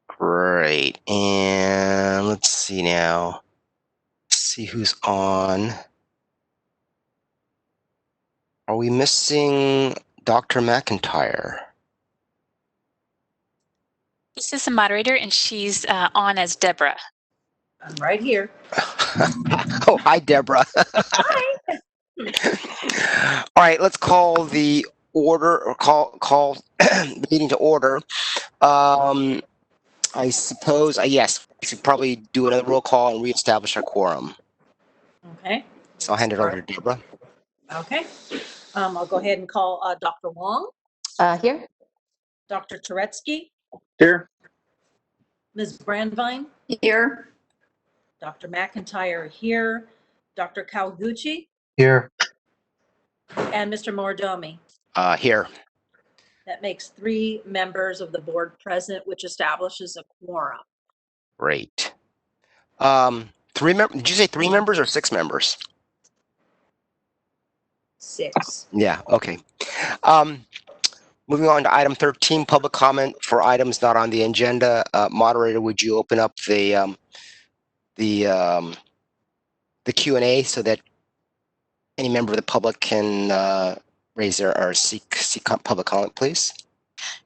Great. And let's see now. See who's on. Are we missing Dr. McIntyre? This is the moderator, and she's on as Deborah. I'm right here. Oh, hi, Deborah. Hi. All right, let's call the order or call the meeting to order. I suppose, yes, we should probably do another roll call and reestablish our quorum. Okay. So I'll hand it over to Deborah. Okay. I'll go ahead and call Dr. Wong. Here. Dr. Turetsky. Here. Ms. Brandvine. Here. Dr. McIntyre here. Dr. Kawaguchi. Here. And Mr. Mordomi. Here. That makes 3 members of the board present, which establishes a quorum. Great. 3 members. Did you say 3 members or 6 members? 6. Yeah. Okay. Moving on to item 13, public comment for items not on the agenda. Moderator, would you open up the Q&A so that any member of the public can raise their or seek public comment, please?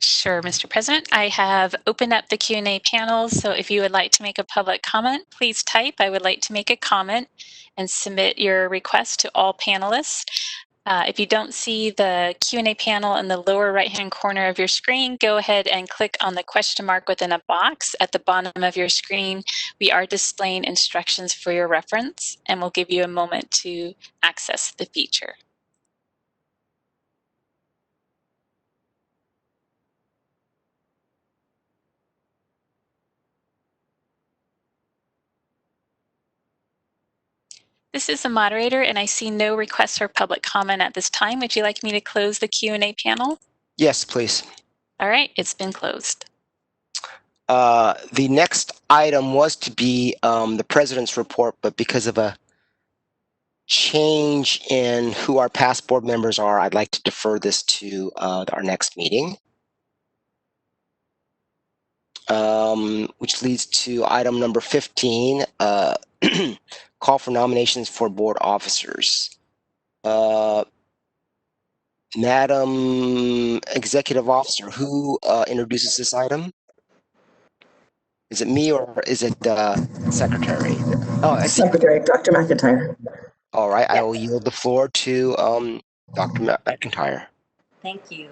Sure, Mr. President. I have opened up the Q&A panel, so if you would like to make a public comment, please type, "I would like to make a comment," and submit your request to all panelists. If you don't see the Q&A panel in the lower right-hand corner of your screen, go ahead and click on the question mark within a box at the bottom of your screen. We are displaying instructions for your reference, and we'll give you a moment to access the feature. This is the moderator, and I see no requests for public comment at this time. Would you like me to close the Q&A panel? Yes, please. All right, it's been closed. The next item was to be the president's report, but because of a change in who our past board members are, I'd like to defer this to our next meeting. Which leads to item number 15, call for nominations for board officers. Madam Executive Officer, who introduces this item? Is it me or is it Secretary? Oh, I see. Secretary, Dr. McIntyre. All right, Yep. I will yield the floor to Dr. McIntyre. Thank you.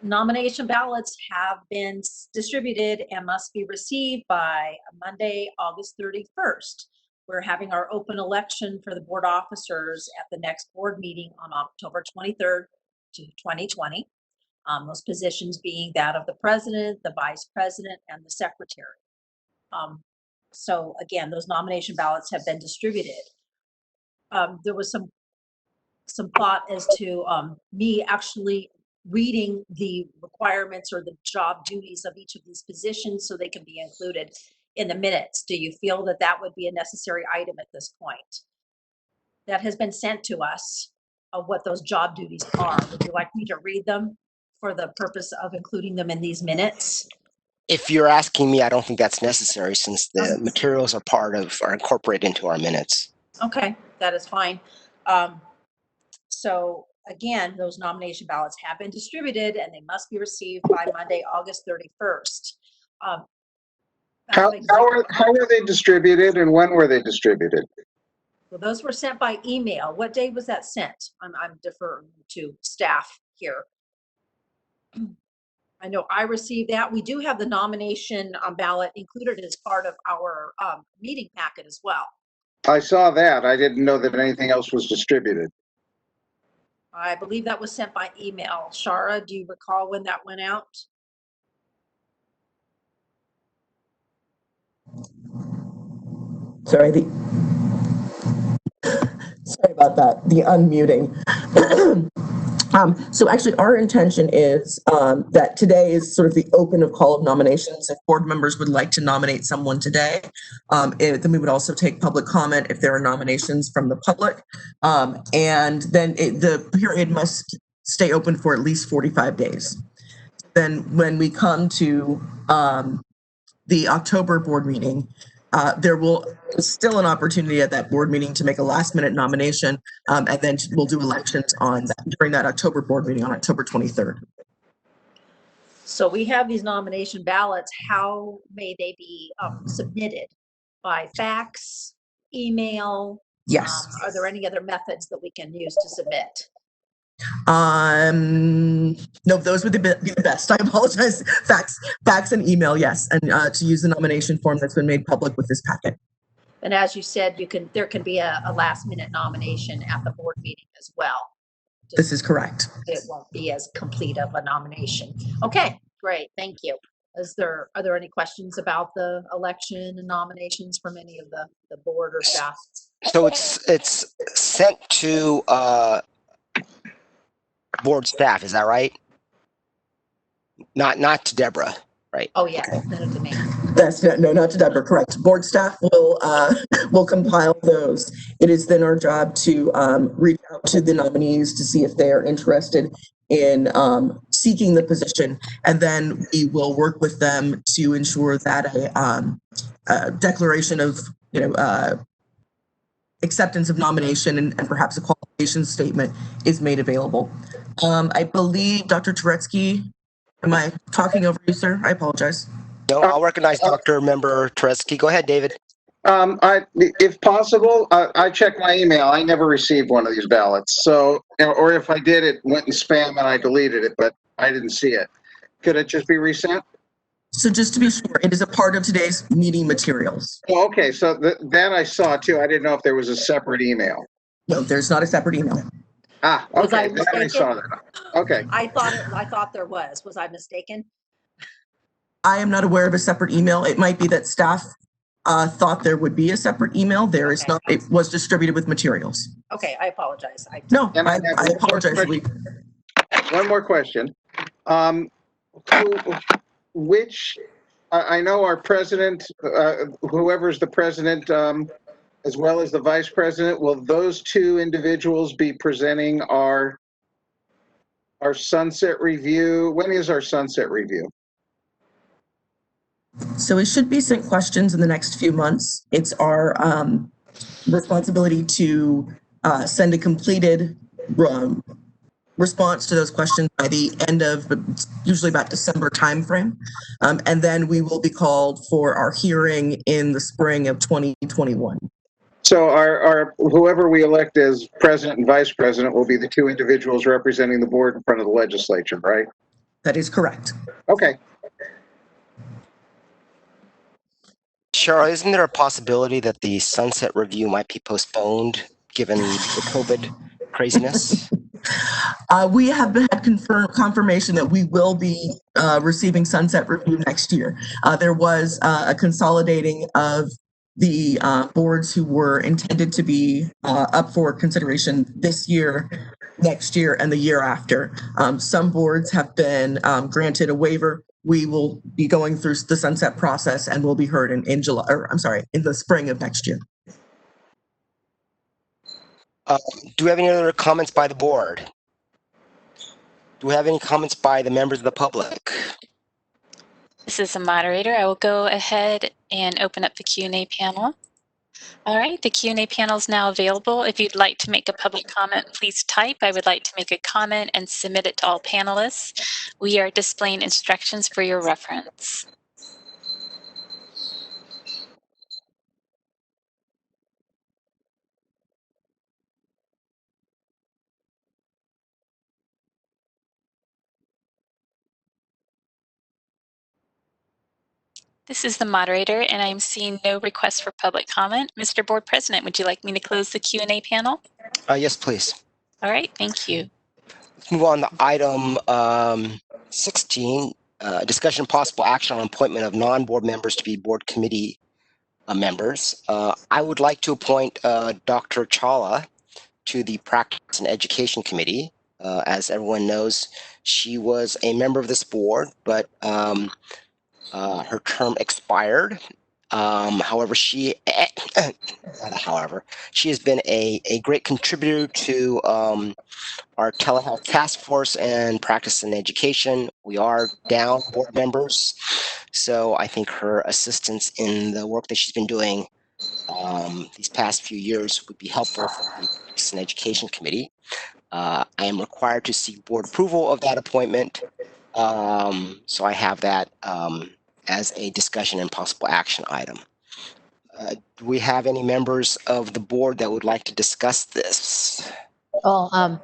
Nomination ballots have been distributed and must be received by Monday, August 31st. We're having our open election for the board officers at the next board meeting on October 23rd, 2020. Those positions being that of the president, the vice president, and the secretary. So again, those nomination ballots have been distributed. There was some thought as to me actually reading the requirements or the job duties of each of these positions so they can be included in the minutes. Do you feel that that would be a necessary item at this point? That has been sent to us of what those job duties are. Would you like me to read them for the purpose of including them in these minutes? If you're asking me, I don't think that's necessary since the materials are incorporated into our minutes. Okay, that is fine. So again, those nomination ballots have been distributed and they must be received by Monday, August 31st. How were they distributed and when were they distributed? Well, those were sent by email. What day was that sent? I'm deferring to staff here. I know I received that. We do have the nomination ballot included as part of our meeting packet as well. I saw that. I didn't know that anything else was distributed. I believe that was sent by email. Shara, do you recall when that went out? Sorry, sorry about that, the unmuting. So actually our intention is that today is sort of the open of call of nominations. If board members would like to nominate someone today, then we would also take public comment if there are nominations from the public. And then the period must stay open for at least 45 days. then when we come to the October board meeting, there will still an opportunity at that board meeting to make a last-minute nomination, and then we'll do elections during that October board meeting on October 23rd. So we have these nomination ballots. How may they be submitted? By fax, email? Yes. Are there any other methods that we can use to submit? No, those would be the best. I apologize. Fax and email, yes, and to use the nomination form that's been made public with this packet. And as you said, there can be a last-minute nomination at the board meeting as well. This is correct. It won't be as complete of a nomination. Okay, great, thank you. Are there any questions about the election and nominations from any of the board or staff? So it's sent to board staff, is that right? Not to Deborah, right? Oh, yes, send it to me. That's not to Deborah, correct. Board staff will compile those. It is then our job to reach out to the nominees to see if they are interested in seeking the position, and then we will work with them to ensure that a declaration of acceptance of nomination and perhaps a qualification statement is made available. I believe Dr. Turetsky, am I talking over you, sir? I apologize. No, I'll recognize Dr. Member Tereski. Go ahead, David. If possible, I checked my email. I never received one of these ballots. So, or if I did, it went in spam and I deleted it, but I didn't see it. Could it just be resent? So just to be sure, it is a part of today's meeting materials. Oh, okay. So that I saw too. I didn't know if there was a separate email. No, there's not a separate email. Ah, Was I okay. Then I saw that. Okay. I thought there was. Was I mistaken? I am not aware of a separate email. It might be that staff thought there would be a separate email. There is not. It was distributed with materials. Okay, I apologize. I apologize. One more question. I know our president, whoever's the president, as well as the vice president, will those two individuals be presenting our sunset review? When is our sunset review? So we should be sent questions in the next few months. It's our responsibility to send a completed response to those questions by the end of usually about December timeframe. And then we will be called for our hearing in the spring of 2021. So our whoever we elect as president and vice president will be the two individuals representing the board in front of the legislature, right? That is correct. Okay. Cheryl, isn't there a possibility that the sunset review might be postponed given the COVID craziness? We have had confirmation that we will be receiving sunset review next year. There was a consolidating of the boards who were intended to be up for consideration this year, next year, and the year after. Some boards have been granted a waiver. We will be going through the sunset process and will be heard in July, or I'm sorry, in the spring of next year. Do we have any other comments by the board? Do we have any comments by the members of the public? This is the moderator. I will go ahead and open up the Q&A panel. All right, the Q&A panel is now available. If you'd like to make a public comment, please type. I would like to make a comment and submit it to all panelists. We are displaying instructions for your reference. This is the moderator, and I'm seeing no requests for public comment. Mr. Board President, would you like me to close the Q&A panel? Yes, please. All right, thank you. Let's move on to item 16, discussion of possible action on appointment of non-board members to be board committee members. I would like to appoint Dr. Chawla to the Practice and Education Committee. As everyone knows, she was a member of this board, but her term expired However, she has been a great contributor to our telehealth task force and practice and education. We are down board members, so I think her assistance in the work that she's been doing these past few years would be helpful for the practice and education committee. I am required to seek board approval of that appointment, so I have that as a discussion and possible action item. Do we have any members of the board that would like to discuss this? Oh,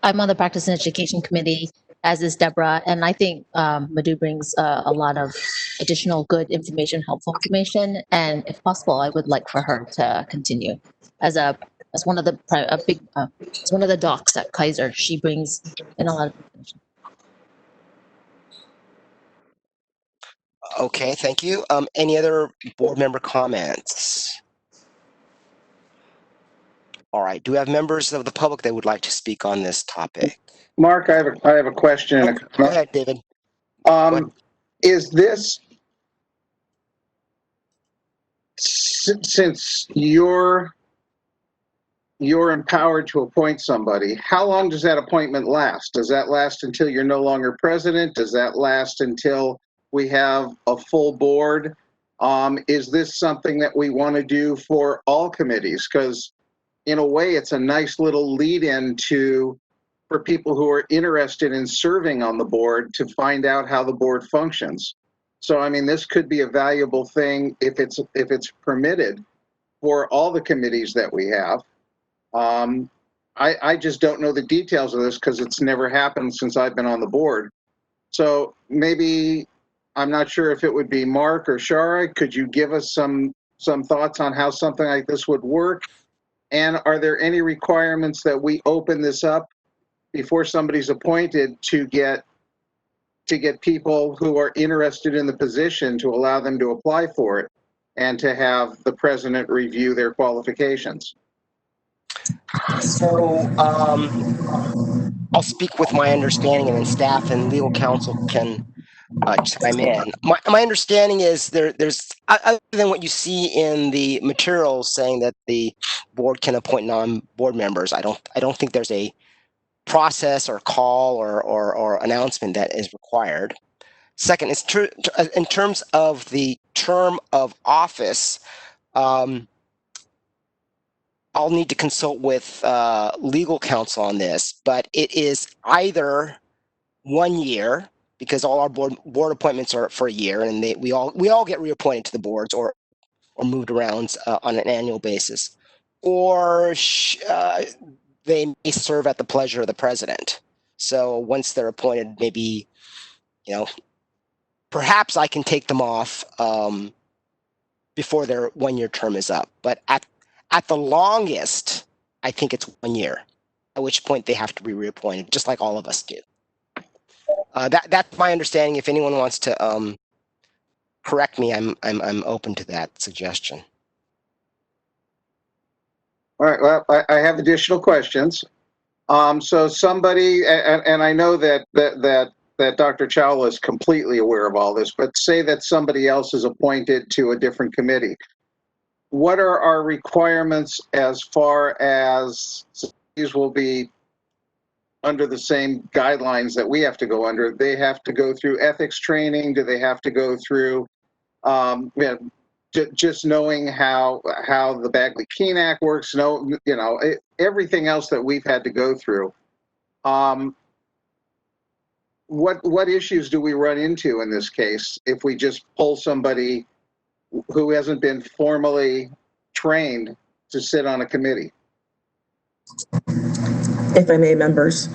I'm on the Practice and Education Committee, as is Deborah, and I think Madhu brings a lot of additional good information, helpful information, and if possible, I would like for her to continue as one of the as one of the docs at Kaiser. She brings in a lot of information. Okay, thank you. Any other board member comments? All right. Do we have members of the public that would like to speak on this topic? Mark, I have a question and a Go comment. ahead, David. Is this, since you're empowered to appoint somebody, how long does that appointment last? Does that last until you're no longer president? Does that last until we have a full board? Is this something that we want to do for all committees? Because in a way, it's a nice little lead-in for people who are interested in serving on the board to find out how the board functions. So, I mean, this could be a valuable thing if it's permitted for all the committees that we have. I just don't know the details of this because it's never happened since I've been on the board. So maybe, I'm not sure if it would be Mark or Shara. Could you give us some thoughts on how something like this would work? And are there any requirements that we open this up before somebody's appointed to get people who are interested in the position to allow them to apply for it and to have the president review their qualifications? So I'll speak with my understanding, and then staff and legal counsel can chime in. My understanding is there's other than what you see in the materials saying that the board can appoint non-board members. I don't think there's a process or call or announcement that is required. Second, it's true in terms of the term of office. I'll need to consult with legal counsel on this, but it is either 1 year, because all our board appointments are for a year, and we all get reappointed to the boards or moved around on an annual basis, or they may serve at the pleasure of the president. So once they're appointed, maybe, perhaps I can take them off before their 1 year term is up. But at the longest, I think it's 1 year, at which point they have to be reappointed, just like all of us do. That's my understanding. If anyone wants to correct me, I'm open to that suggestion. All right. Well, I have additional questions. So somebody, and I know that Dr. Chawla is completely aware of all this, but say that somebody else is appointed to a different committee. What are our requirements as far as these will be under the same guidelines that we have to go under? They have to go through ethics training? Do they have to go through just knowing how the Bagley-Keene Act works? Everything else that we've had to go through. What issues do we run into in this case if we just pull somebody who hasn't been formally trained to sit on a committee? If I may, members.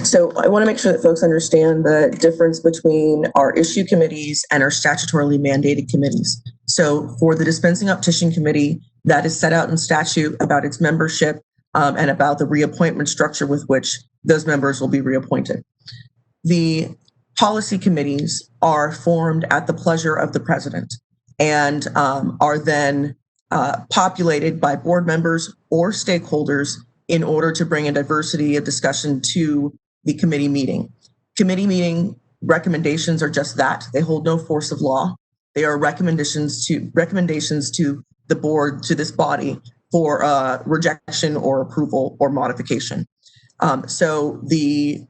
So I want to make sure that folks understand the difference between our issue committees and our statutorily mandated committees. So for the Dispensing Optician Committee, that is set out in statute about its membership and about the reappointment structure with which those members will be reappointed. The policy committees are formed at the pleasure of the president and are then populated by board members or stakeholders in order to bring a diversity of discussion to the committee meeting. Committee meeting recommendations are just that. They hold no force of law. They are recommendations to the board, to this body, for rejection or approval or modification. So the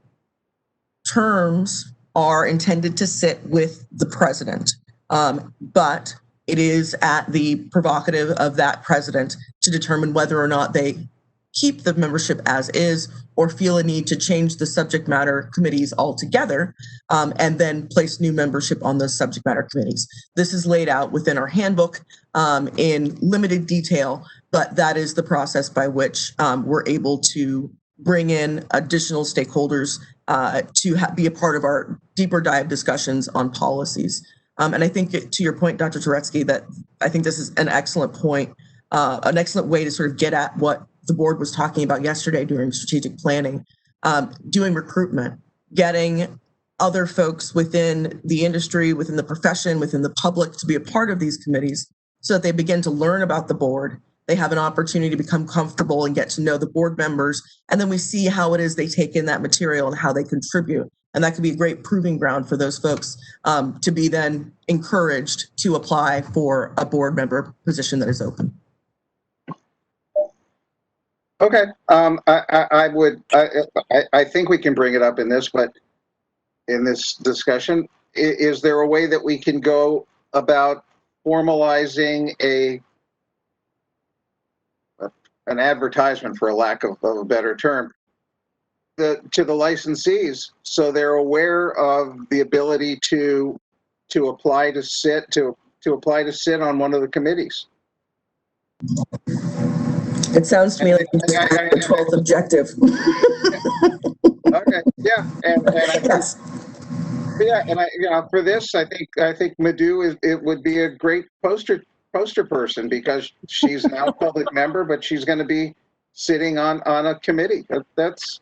terms are intended to sit with the president, but it is at the prerogative of that president to determine whether or not they keep the membership as is or feel a need to change the subject matter committees altogether, and then place new membership on those subject matter committees. This is laid out within our handbook in limited detail, but that is the process by which we're able to bring in additional stakeholders to be a part of our deeper dive discussions on policies. And I think to your point, Dr. Turetsky, that I think this is an excellent point, an excellent way to sort of get at what the board was talking about yesterday during strategic planning, doing recruitment, getting other folks within the industry, within the profession, within the public to be a part of these committees so that they begin to learn about the board. They have an opportunity to become comfortable and get to know the board members. And then we see how it is they take in that material and how they contribute. And that could be a great proving ground for those folks to be then encouraged to apply for a board member position that is open. Okay, I think we can bring it up in this, but in this discussion, is there a way that we can go about formalizing an advertisement, for a lack of a better term, to the licensees, so they're aware of the ability to apply to sit on one of the committees? It sounds to me like the 12th objective. Okay, yeah, and I yes. Yeah, and for this, I think Madhu it would be a great poster person, because she's now a public member, but she's going to be sitting on a committee. That's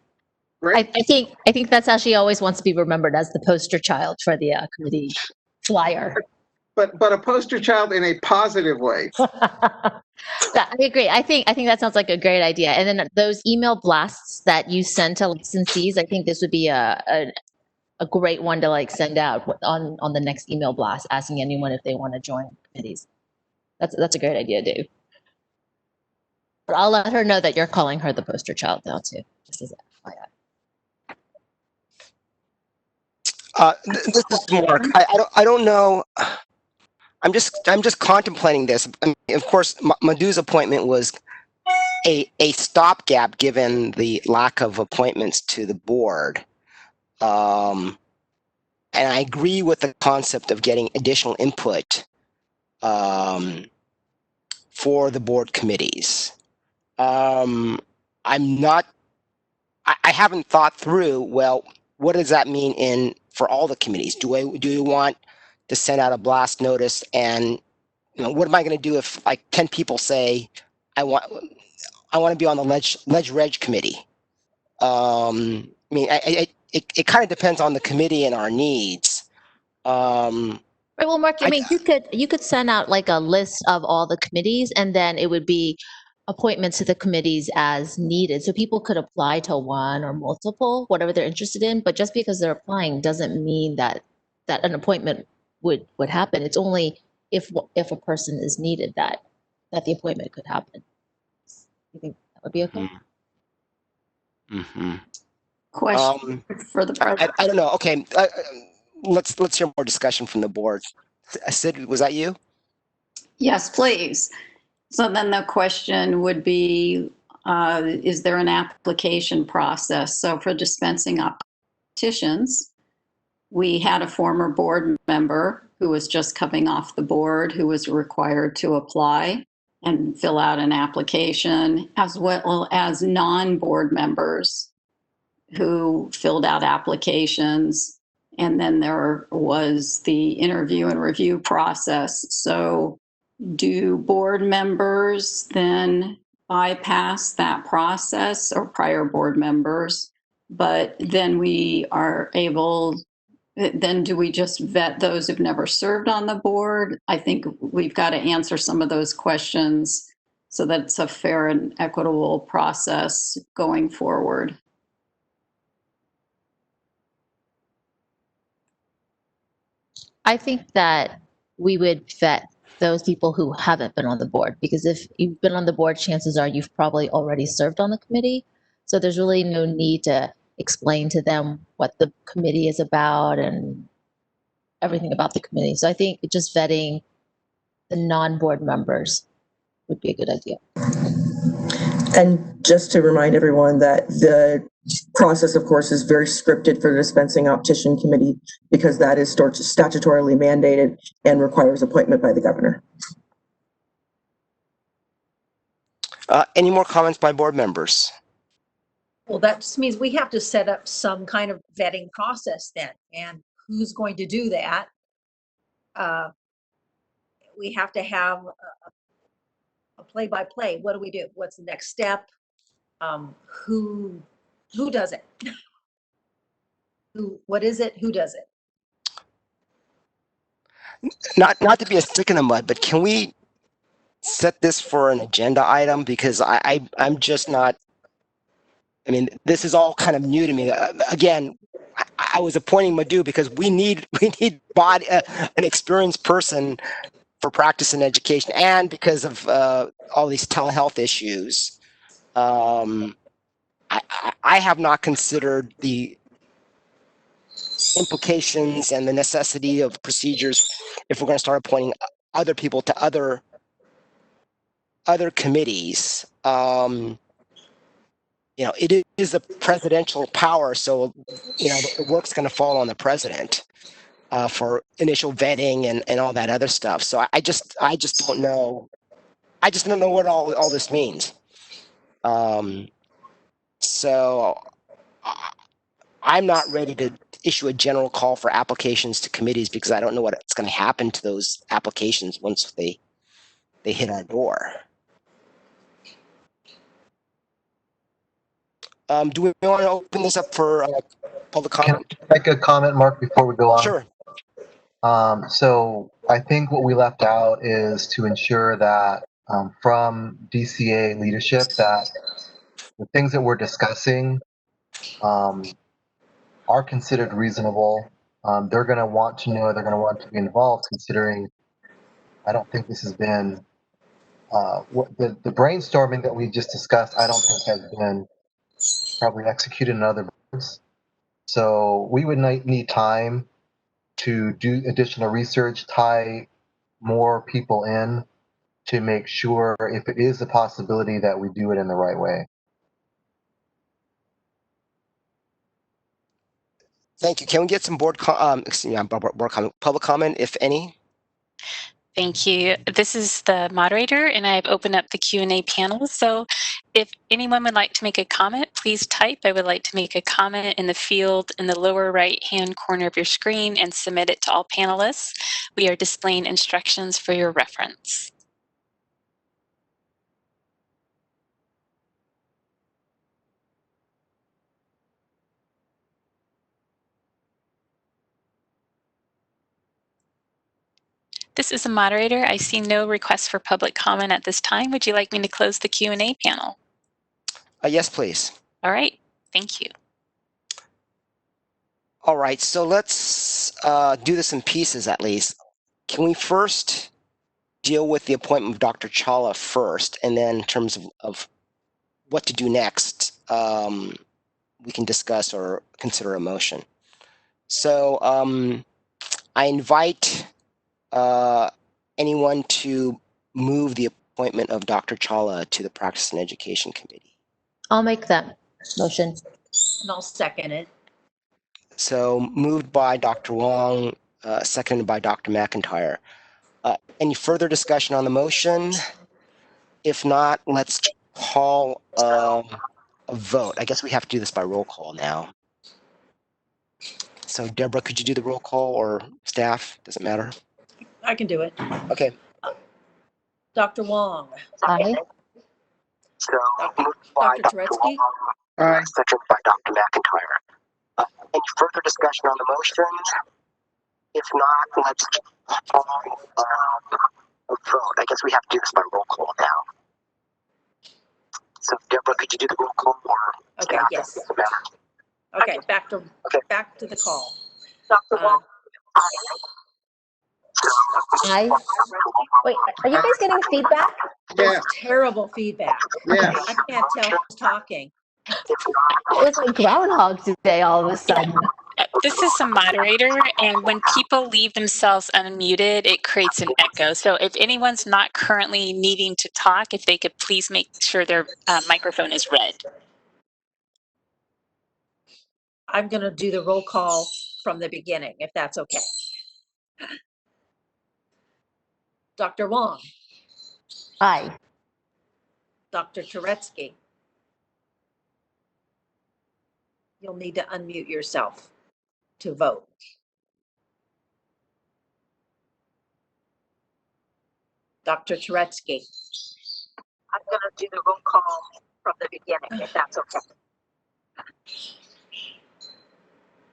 great. I think that's how she always wants to be remembered, as the poster child for the committee flyer. But a poster child in a positive way. Yeah, I agree. I think that sounds like a great idea. And then those email blasts that you send to licensees, I think this would be a great one to like send out on the next email blast, asking anyone if they want to join committees. That's a great idea, Dave. But I'll let her know that you're calling her the poster child now too, just as a FYI. This is Mark. I don't know. I'm just contemplating this. I mean, of course, Madhu's appointment was a stopgap given the lack of appointments to the board. And I agree with the concept of getting additional input for the board committees. I haven't thought through, well, what does that mean for all the committees? Do you want to send out a blast notice, and what am I going to do if like 10 people say I want to be on the ledge reg committee? I mean, it kind of depends on the committee and our needs. Right. Well, Mark, I mean, you could send out like a list of all the committees, and then it would be appointments to the committees as needed. So people could apply to one or multiple, whatever they're interested in. But just because they're applying doesn't mean that an appointment would happen. It's only if a person is needed that the appointment could happen. You think that would be okay? Mm-hmm. Question for the president. I don't know. Okay, let's hear more discussion from the board. Sid, was that you? Yes, please. So then the question would be, is there an application process? So for dispensing petitions, we had a former board member who was just coming off the board who was required to apply and fill out an application, as well as non-board members who filled out applications. And then there was the interview and review process. So do board members then bypass that process, or prior board members? But then we are able, then do we just vet those who've never served on the board? I think we've got to answer some of those questions so that it's a fair and equitable process going forward. I think that we would vet those people who haven't been on the board, because if you've been on the board, chances are you've probably already served on the committee. So there's really no need to explain to them what the committee is about and everything about the committee. So I think just vetting the non-board members would be a good idea. And just to remind everyone that the process, of course, is very scripted for the dispensing optician committee because that is statutorily mandated and requires appointment by the governor. Any more comments by board members? Well, that just means we have to set up some kind of vetting process then, and who's going to do that? We have to have a play-by-play. What do we do? What's the next step? Who does it? What is it? Who does it? Not to be a stick in the mud, but can we set this for an agenda item? Because I'm just not. I mean, this is all kind of new to me. Again, I was appointing Madhu because we need an experienced person for practice and education, and because of all these telehealth issues. I have not considered the implications and the necessity of procedures if we're going to start appointing other people to other committees. It is a presidential power, so the work's going to fall on the president for initial vetting and all that other stuff. So I just don't know. I just don't know what all this means. So I'm not ready to issue a general call for applications to committees because I don't know what's going to happen to those applications once they hit our door. Do we want to open this up for public comment? Can I make a comment, Mark, before we go on? Sure. So I think what we left out is to ensure that from DCA leadership that the things that we're discussing are considered reasonable. They're going to want to know, they're going to want to be involved, considering I don't think this has been, the brainstorming that we just discussed, I don't think has been probably executed in other boards. So we would need time to do additional research, tie more people in to make sure if it is a possibility that we do it in the right way. Thank you. Can we get some public comment, if any? Thank you. This is the moderator, and I've opened up the Q&A panel. So if anyone would like to make a comment, please type. I would like to make a comment in the field in the lower right-hand corner of your screen and submit it to all panelists. We are displaying instructions for your reference. This is the moderator. I see no requests for public comment at this time. Would you like me to close the Q&A panel? Yes, please. All right. Thank you. All right. So let's do this in pieces, at least. Can we first deal with the appointment of Dr. Chawla first, and then in terms of what to do next, we can discuss or consider a motion. So I invite anyone to move the appointment of Dr. Chawla to the Practice and Education Committee. I'll make that motion. And I'll second it. So moved by Dr. Wong, seconded by Dr. McIntyre. Any further discussion on the motion? If not, let's call a vote. I guess we have to do this by roll call now. So Deborah, could you do the roll call, or staff? Doesn't matter. I can do it. Okay. Dr. Wong. Aye. Dr. Turetsky. Aye. Seconded by Dr. McIntyre. Any further discussion on the motion? If not, let's call a vote. I guess we have to do this by roll call now. So Deborah, could you do the roll call, or Okay, staff? yes. Doesn't matter. Okay, back to the call. Dr. Wong. Aye. Wait, are you guys getting feedback? Yeah, Terrible feedback. yeah. I can't tell who's talking. It was like Groundhog Day all of a sudden. This is a moderator, and when people leave themselves unmuted, it creates an echo. So if anyone's not currently needing to talk, if they could please make sure their microphone is red. I'm going to do the roll call from the beginning, if that's okay. Dr. Wong, Aye. Dr. Turetsky. You'll need to unmute yourself to vote. Dr. Turetsky. I'm going to do the roll call from the beginning, if that's okay.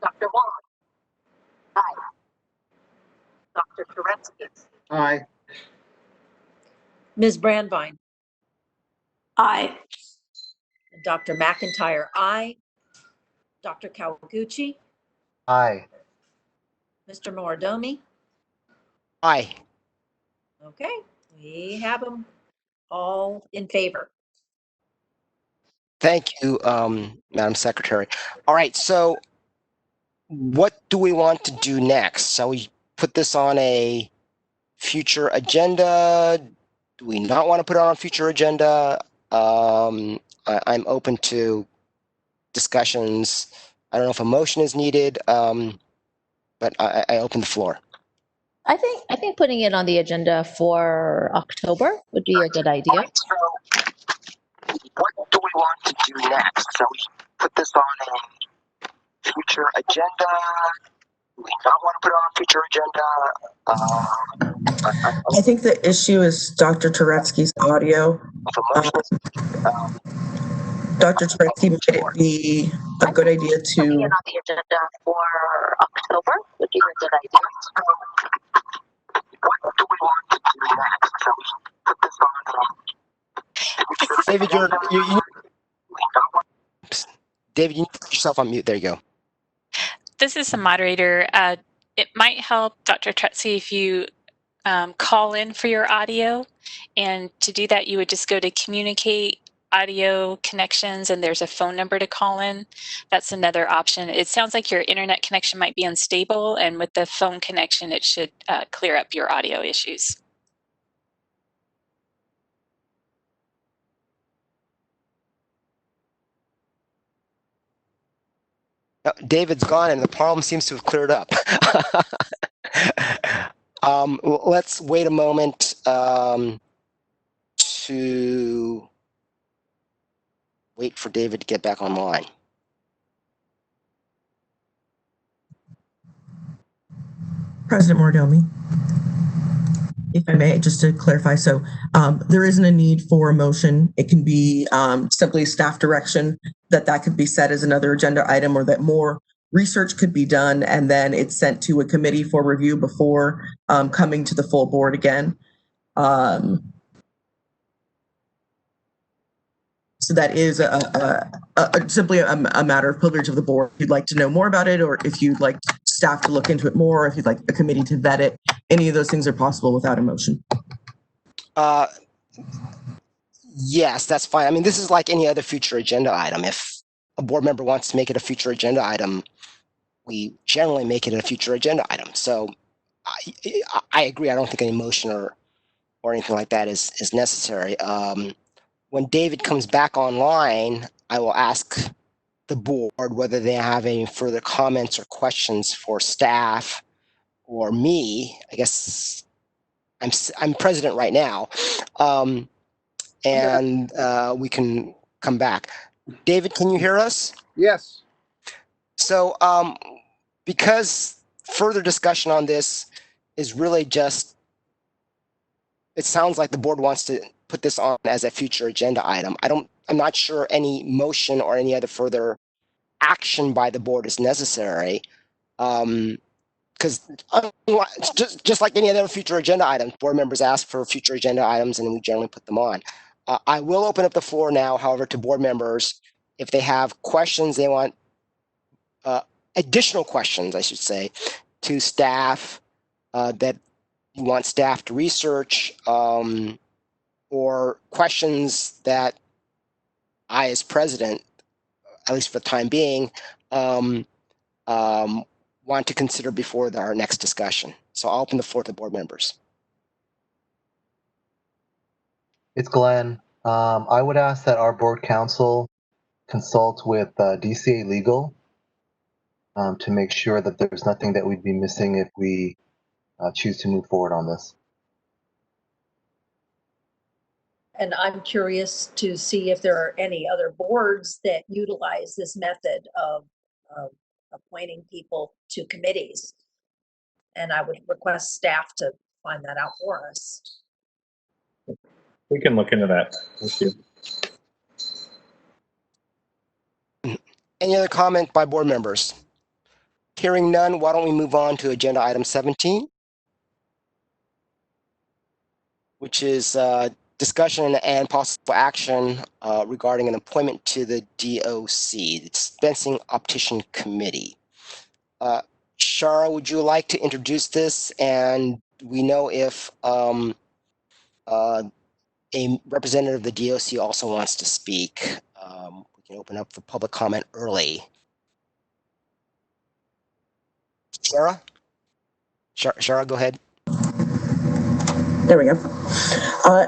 Dr. Wong. Aye. Dr. Turetsky. Aye. Ms. Brandvine. Aye. Dr. McIntyre, aye. Dr. Kawaguchi. Aye. Mr. Moridomi. Aye. Okay, we have them all in favor. Thank you, Madam Secretary. All right, so what do we want to do next? Shall we put this on a future agenda? Do we not want to put it on a future agenda? I'm open to discussions. I don't know if a motion is needed, but I open the floor. I think putting it on the agenda for October would be a good idea. So, what do we want to do next? Shall we put this on a future agenda? Do we not want to put it on a future agenda? I think the issue is Dr. Turetsky's audio. Dr. Turetsky, might it be a good idea to Putting it on the agenda for October would be a good idea. What do we want to do next? Shall we put this on? David, David, you need to put yourself on mute. There you go. This is the moderator. It might help, Dr. Tretsy, if you call in for your audio. And to do that, you would just go to communicate audio connections, and there's a phone number to call in. That's another option. It sounds like your internet connection might be unstable, and with the phone connection, it should clear up your audio issues. David's gone, and the problem seems to have cleared up. Let's wait a moment to wait for David to get back online. President Moridomi, if I may, just to clarify, so there isn't a need for a motion. It can be simply staff direction that could be set as another agenda item, or that more research could be done and then it's sent to a committee for review before coming to the full board again. So that is simply a matter of privilege of the board. If you'd like to know more about it, or if you'd like staff to look into it more, or if you'd like a committee to vet it, any of those things are possible without a motion. Yes, that's fine. I mean, this is like any other future agenda item. If a board member wants to make it a future agenda item, we generally make it a future agenda item. So I agree. I don't think any motion or anything like that is necessary. When David comes back online, I will ask the board whether they have any further comments or questions for staff or me. I guess I'm president right now, and we can come back. David, can you hear us? Yes. So because further discussion on this is really just, it sounds like the board wants to put this on as a future agenda item. I'm not sure any motion or any other further action by the board is necessary. Because just like any other future agenda item, board members ask for future agenda items and we generally put them on. I will open up the floor now, however, to board members. If they have questions, they want additional questions, I should say, to staff that you want staff to research, or questions that I, as president, at least for the time being, want to consider before our next discussion. So I'll open the floor to board members. It's Glenn. I would ask that our board counsel consult with DCA Legal to make sure that there's nothing that we'd be missing if we choose to move forward on this. And I'm curious to see if there are any other boards that utilize this method of appointing people to committees. And I would request staff to find that out for us. We can look into that. Thank you. Any other comment by board members? Hearing none, why don't we move on to agenda item 17, which is discussion and possible action regarding an appointment to the DOC, the Dispensing Optician Committee. Shara, would you like to introduce this? And we know if a representative of the DOC also wants to speak. We can open up for public comment early. Shara? Shara, go ahead. There we go.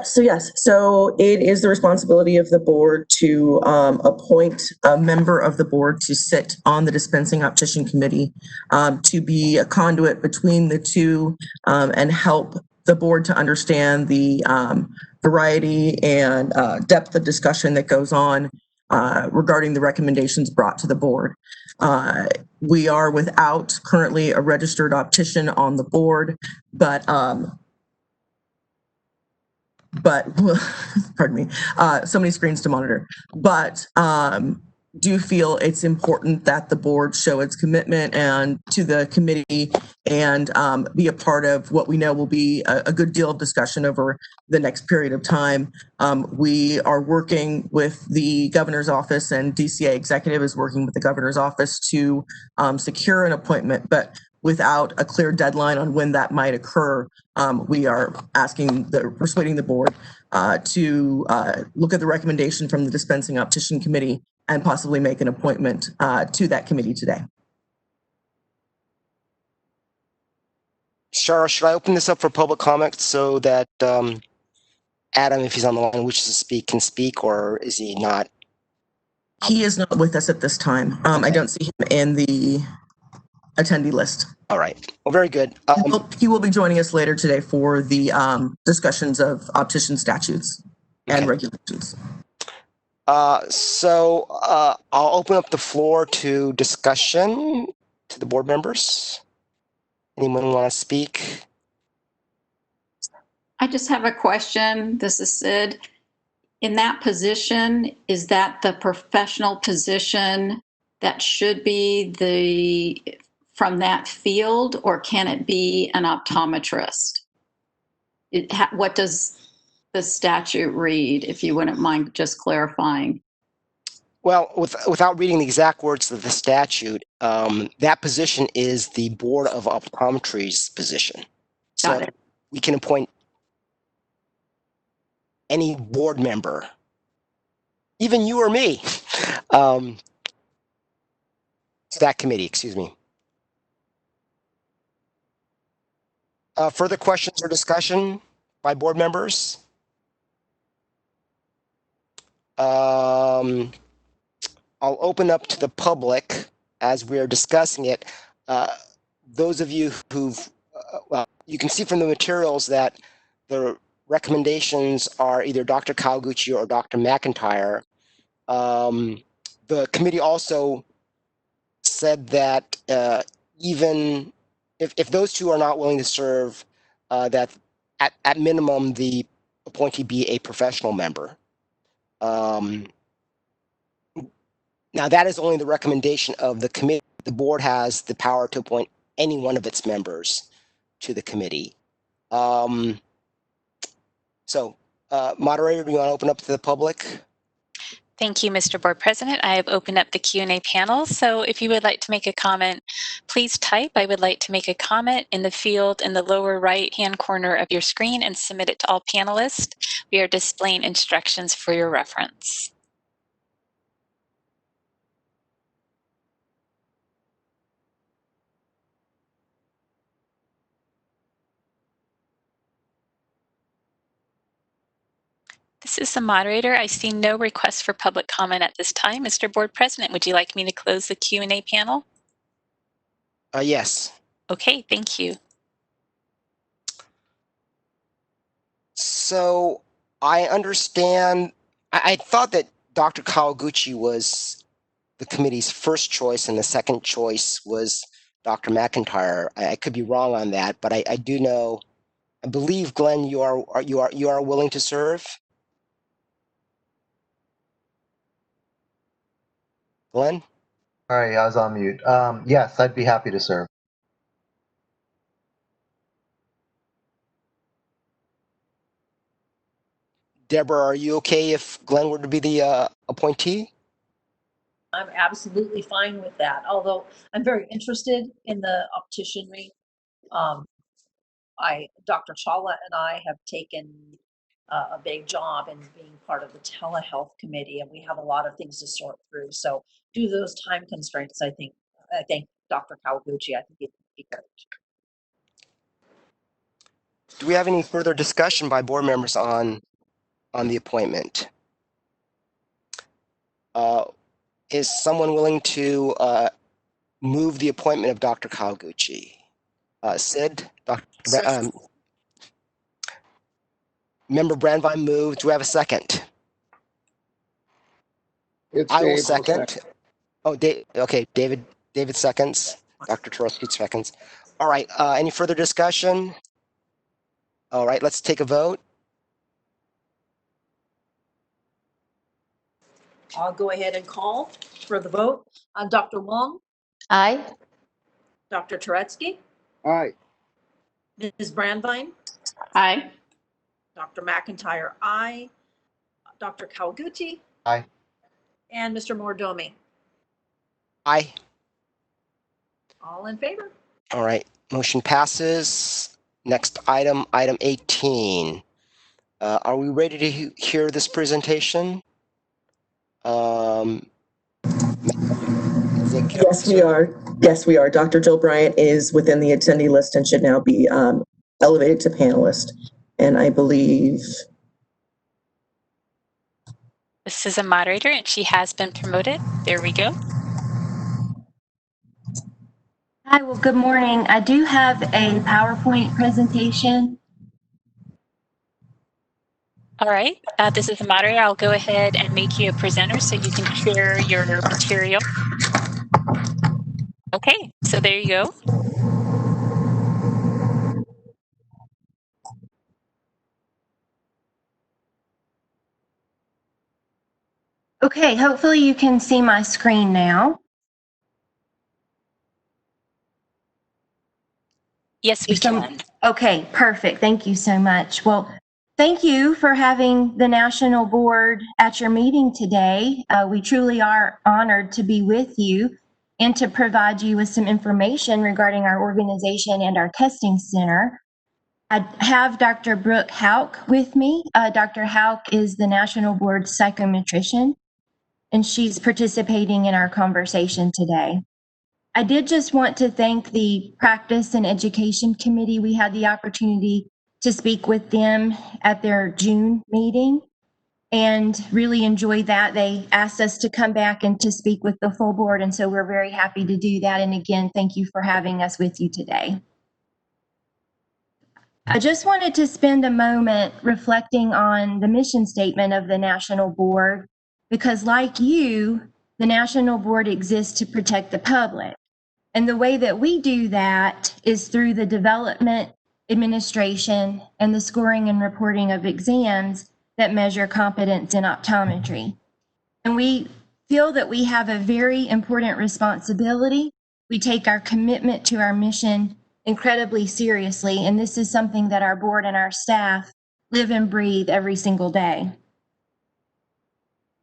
So yes, so it is the responsibility of the board to appoint a member of the board to sit on the Dispensing Optician Committee, to be a conduit between the two and help the board to understand the variety and depth of discussion that goes on regarding the recommendations brought to the board. We are without currently a registered optician on the board, but pardon me, so many screens to monitor, but do feel it's important that the board show its commitment and to the committee and be a part of what we know will be a good deal of discussion over the next period of time. We are working with the governor's office, and DCA executive is working with the governor's office to secure an appointment, but without a clear deadline on when that might occur. We are persuading the board to look at the recommendation from the Dispensing Optician Committee and possibly make an appointment to that committee today. Shara, should I open this up for public comment so that Adam, if he's on the line, wishes to speak, can speak, or is he not? He is not with us at this time. Okay. I don't see him in the attendee list. All right. Well, very good. He will be joining us later today for the discussions of optician statutes and regulations. So I'll open up the floor to discussion to the board members. Anyone want to speak? I just have a question. This is Sid. In that position, is that the professional position that should be from that field, or can it be an optometrist? What does the statute read, if you wouldn't mind just clarifying? Well, without reading the exact words of the statute, that position is the Board of Optometry's position. Got it. We can appoint any board member, even you or me, to that committee, excuse me. Further questions or discussion by board members? I'll open up to the public as we're discussing it. Those of you who've, well, you can see from the materials that the recommendations are either Dr. Kawaguchi or Dr. McIntyre. The committee also said that even if those two are not willing to serve, that at minimum the appointee be a professional member. Now that is only the recommendation of the committee. The board has the power to appoint any one of its members to the committee. So, moderator, do you want to open up to the public? Thank you, Mr. Board President. I have opened up the Q&A panel. So if you would like to make a comment, please type "I would like to make a comment" in the field in the lower right-hand corner of your screen and submit it to all panelists. We are displaying instructions for your reference. This is the moderator. I see no requests for public comment at this time. Mr. Board President, would you like me to close the Q&A panel? Yes. Okay, thank you. So I understand, I thought that Dr. Kawaguchi was the committee's first choice and the second choice was Dr. McIntyre. I could be wrong on that, but I do know, I believe, Glenn, you are willing to serve? Glenn? Sorry, I was on mute. Yes, I'd be happy to serve. Deborah, are you okay if Glenn were to be the appointee? I'm absolutely fine with that, although I'm very interested in the opticianry. Dr. Chawla and I have taken a big job in being part of the telehealth committee, and we have a lot of things to sort through. So due to those time constraints, I think Dr. Kawaguchi, I think it'd be great. Do we have any further discussion by board members on the appointment? Is someone willing to move the appointment of Dr. Kawaguchi? Sid? Member Brandwein moved. Do we have a second? I will second. Oh, okay, David seconds. Dr. Torosky seconds. All right, any further discussion? All right, let's take a vote. I'll go ahead and call for the vote. Dr. Wong, Aye. Dr. Turetsky, Aye. Ms. Brandwein, Aye. Dr. McIntyre, aye. Dr. Kawaguchi, Aye. and Mr. Mordomi. Aye. All in favor? All right, motion passes. Next item, item 18. Are we ready to hear this presentation? Yes, we are. Yes, we are. Dr. Jill Bryant is within the attendee list and should now be elevated to panelist. And I believe This is a moderator and she has been promoted. There we go. Hi, well, good morning. I do have a PowerPoint presentation. All right, this is the moderator. I'll go ahead and make you a presenter so you can share your material. Okay, so there you go. Okay, hopefully you can see my screen now. Yes, we can. Okay, perfect. Thank you so much. Well, thank you for having the National Board at your meeting today. We truly are honored to be with you and to provide you with some information regarding our organization and our testing center. I have Dr. Brooke Hauk with me. Dr. Hauk is the National Board psychometrician, and she's participating in our conversation today. I did just want to thank the Practice and Education Committee. We had the opportunity to speak with them at their June meeting and really enjoyed that. They asked us to come back and to speak with the full board, and so we're very happy to do that. And again, thank you for having us with you today. I just wanted to spend a moment reflecting on the mission statement of the National Board, because like you, the National Board exists to protect the public. And the way that we do that is through the development, administration, and the scoring and reporting of exams that measure competence in optometry. And we feel that we have a very important responsibility. We take our commitment to our mission incredibly seriously, and this is something that our board and our staff live and breathe every single day.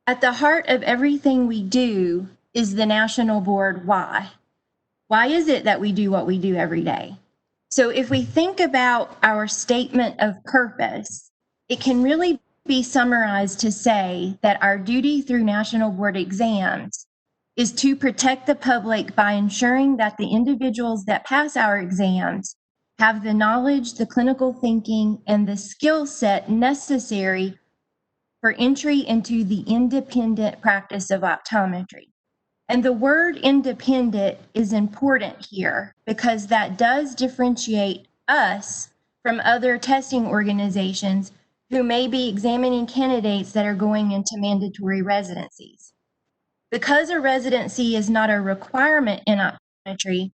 At the heart of everything we do is the national board why. Why is it that we do what we do every day? So if we think about our statement of purpose, it can really be summarized to say that our duty through national board exams is to protect the public by ensuring that the individuals that pass our exams have the knowledge, the clinical thinking, and the skill set necessary for entry into the independent practice of optometry. And the word independent is important here because that does differentiate us from other testing organizations who may be examining candidates that are going into mandatory residencies. Because a residency is not a requirement in optometry,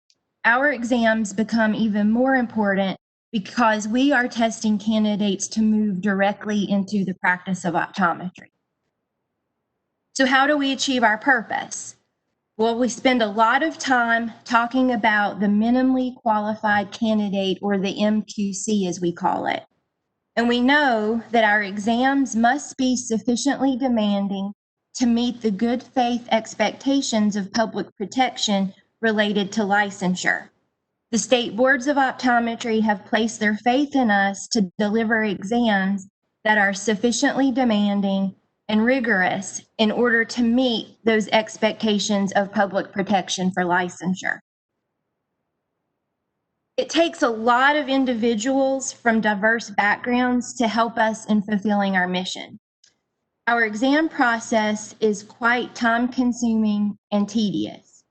our exams become even more important because we are testing candidates to move directly into the practice of optometry. So how do we achieve our purpose? Well, we spend a lot of time talking about the minimally qualified candidate, or the MQC as we call it. And we know that our exams must be sufficiently demanding to meet the good faith expectations of public protection related to licensure. The state boards of optometry have placed their faith in us to deliver exams that are sufficiently demanding and rigorous in order to meet those expectations of public protection for licensure. It takes a lot of individuals from diverse backgrounds to help us in fulfilling our mission. Our exam process is quite time-consuming and tedious.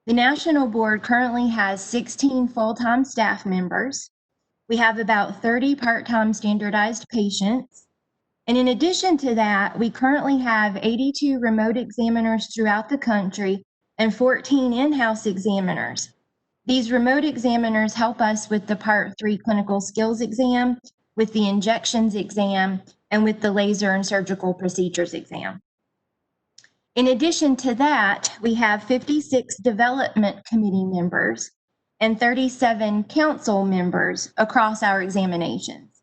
The National Board currently has 16 full-time staff members. We have about 30 part-time standardized patients. And in addition to that, we currently have 82 remote examiners throughout the country and 14 in-house examiners. These remote examiners help us with the Part 3 clinical skills exam, with the injections exam, and with the laser and surgical procedures exam. In addition to that, we have 56 development committee members and 37 council members across our examinations.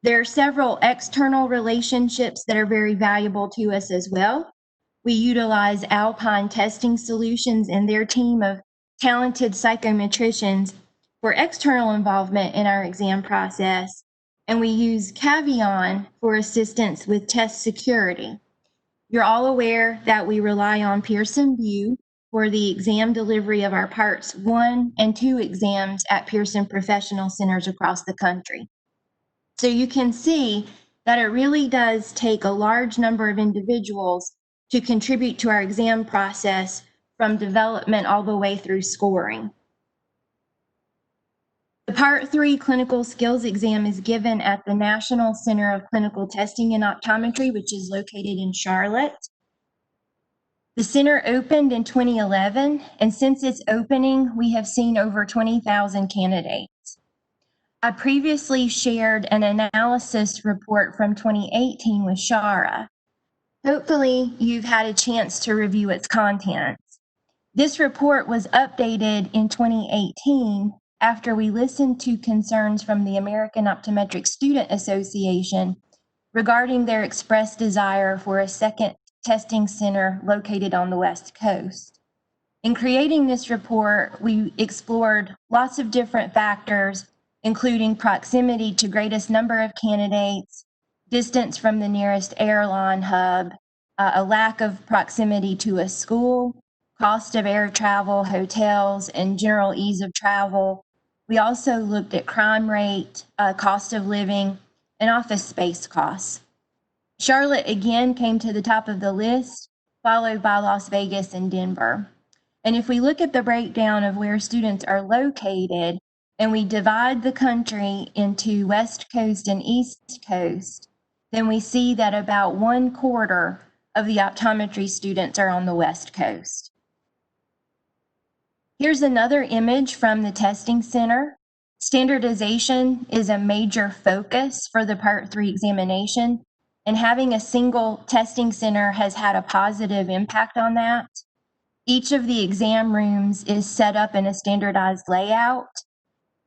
There are several external relationships that are very valuable to us as well. We utilize Alpine Testing Solutions and their team of talented psychometricians for external involvement in our exam process, and we use Cavion for assistance with test security. You're all aware that we rely on Pearson VUE for the exam delivery of our Parts 1 and 2 exams at Pearson Professional Centers across the country. So you can see that it really does take a large number of individuals to contribute to our exam process from development all the way through scoring. The Part 3 clinical skills exam is given at the National Center of Clinical Testing in Optometry, which is located in Charlotte. The center opened in 2011, and since its opening, we have seen over 20,000 candidates. I previously shared an analysis report from 2018 with Shara. Hopefully, you've had a chance to review its contents. This report was updated in 2018 after we listened to concerns from the American Optometric Student Association regarding their expressed desire for a second testing center located on the West Coast. In creating this report, we explored lots of different factors, including proximity to greatest number of candidates, distance from the nearest airline hub, a lack of proximity to a school, cost of air travel, hotels, and general ease of travel. We also looked at crime rate, cost of living, and office space costs. Charlotte again came to the top of the list, followed by Las Vegas and Denver. And if we look at the breakdown of where students are located, and we divide the country into West Coast and East Coast, then we see that about 1/4 of the optometry students are on the West Coast. Here's another image from the testing center. Standardization is a major focus for the Part 3 examination, and having a single testing center has had a positive impact on that. Each of the exam rooms is set up in a standardized layout.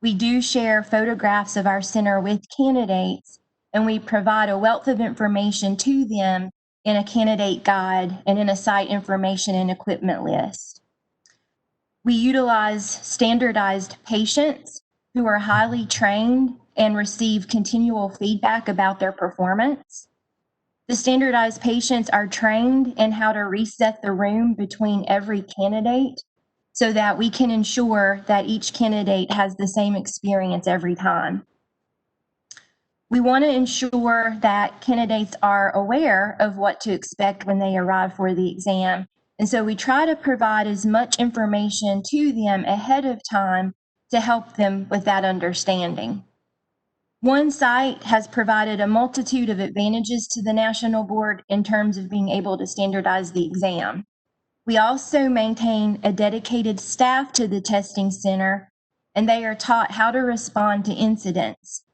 We do share photographs of our center with candidates, and we provide a wealth of information to them in a candidate guide, and in a site information and equipment list. We utilize standardized patients who are highly trained and receive continual feedback about their performance. The standardized patients are trained in how to reset the room between every candidate so that we can ensure that each candidate has the same experience every time. We want to ensure that candidates are aware of what to expect when they arrive for the exam. And so we try to provide as much information to them ahead of time to help them with that understanding. One site has provided a multitude of advantages to the National Board in terms of being able to standardize the exam. We also maintain a dedicated staff to the testing center, and they are taught how to respond to incidents.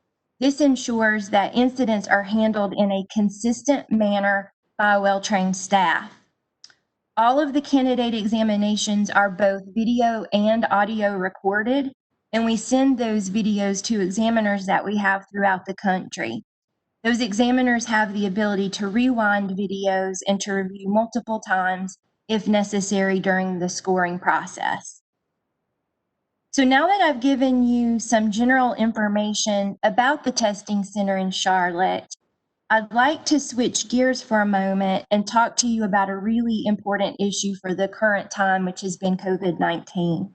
This ensures that incidents are handled in a consistent manner by a well-trained staff. All of the candidate examinations are both video and audio recorded, and we send those videos to examiners that we have throughout the country. Those examiners have the ability to rewind videos and to review multiple times if necessary during the scoring process. So now that I've given you some general information about the testing center in Charlotte, I'd like to switch gears for a moment and talk to you about a really important issue for the current time, which has been COVID-19.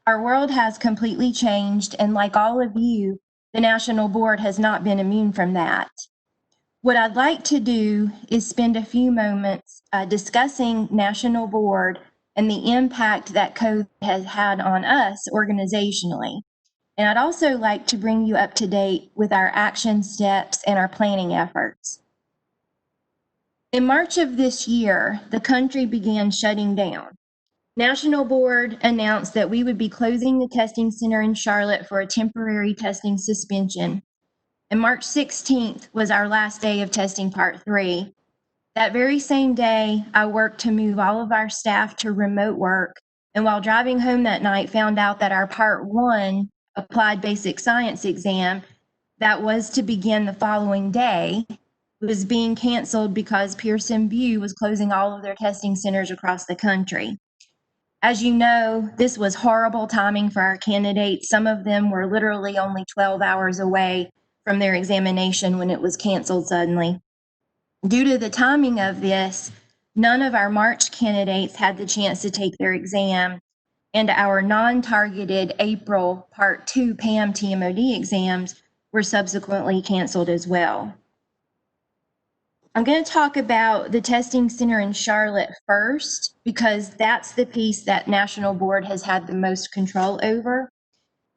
Our world has completely changed, and like all of you, the National Board has not been immune from that. What I'd like to do is spend a few moments discussing National Board and the impact that COVID has had on us organizationally. And I'd also like to bring you up to date with our action steps and our planning efforts. In March of this year, the country began shutting down. National Board announced that we would be closing the testing center in Charlotte for a temporary testing suspension. And March 16th was our last day of testing part 3. That very same day, I worked to move all of our staff to remote work. And while driving home that night, found out that our part 1 applied basic science exam that was to begin the following day was being canceled because Pearson VUE was closing all of their testing centers across the country. As you know, this was horrible timing for our candidates. Some of them were literally only 12 hours away from their examination when it was canceled suddenly. Due to the timing of this, none of our March candidates had the chance to take their exam, and our non-targeted April Part 2 PAM TMOD exams were subsequently canceled as well. I'm going to talk about the testing center in Charlotte first, because that's the piece that National Board has had the most control over.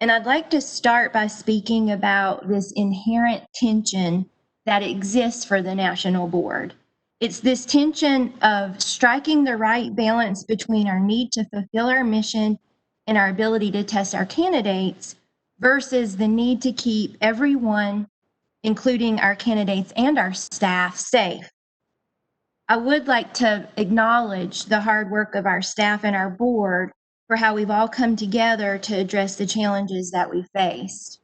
And I'd like to start by speaking about this inherent tension that exists for the National Board. It's this tension of striking the right balance between our need to fulfill our mission and our ability to test our candidates versus the need to keep everyone, including our candidates and our staff, safe. I would like to acknowledge the hard work of our staff and our board for how we've all come together to address the challenges that we faced.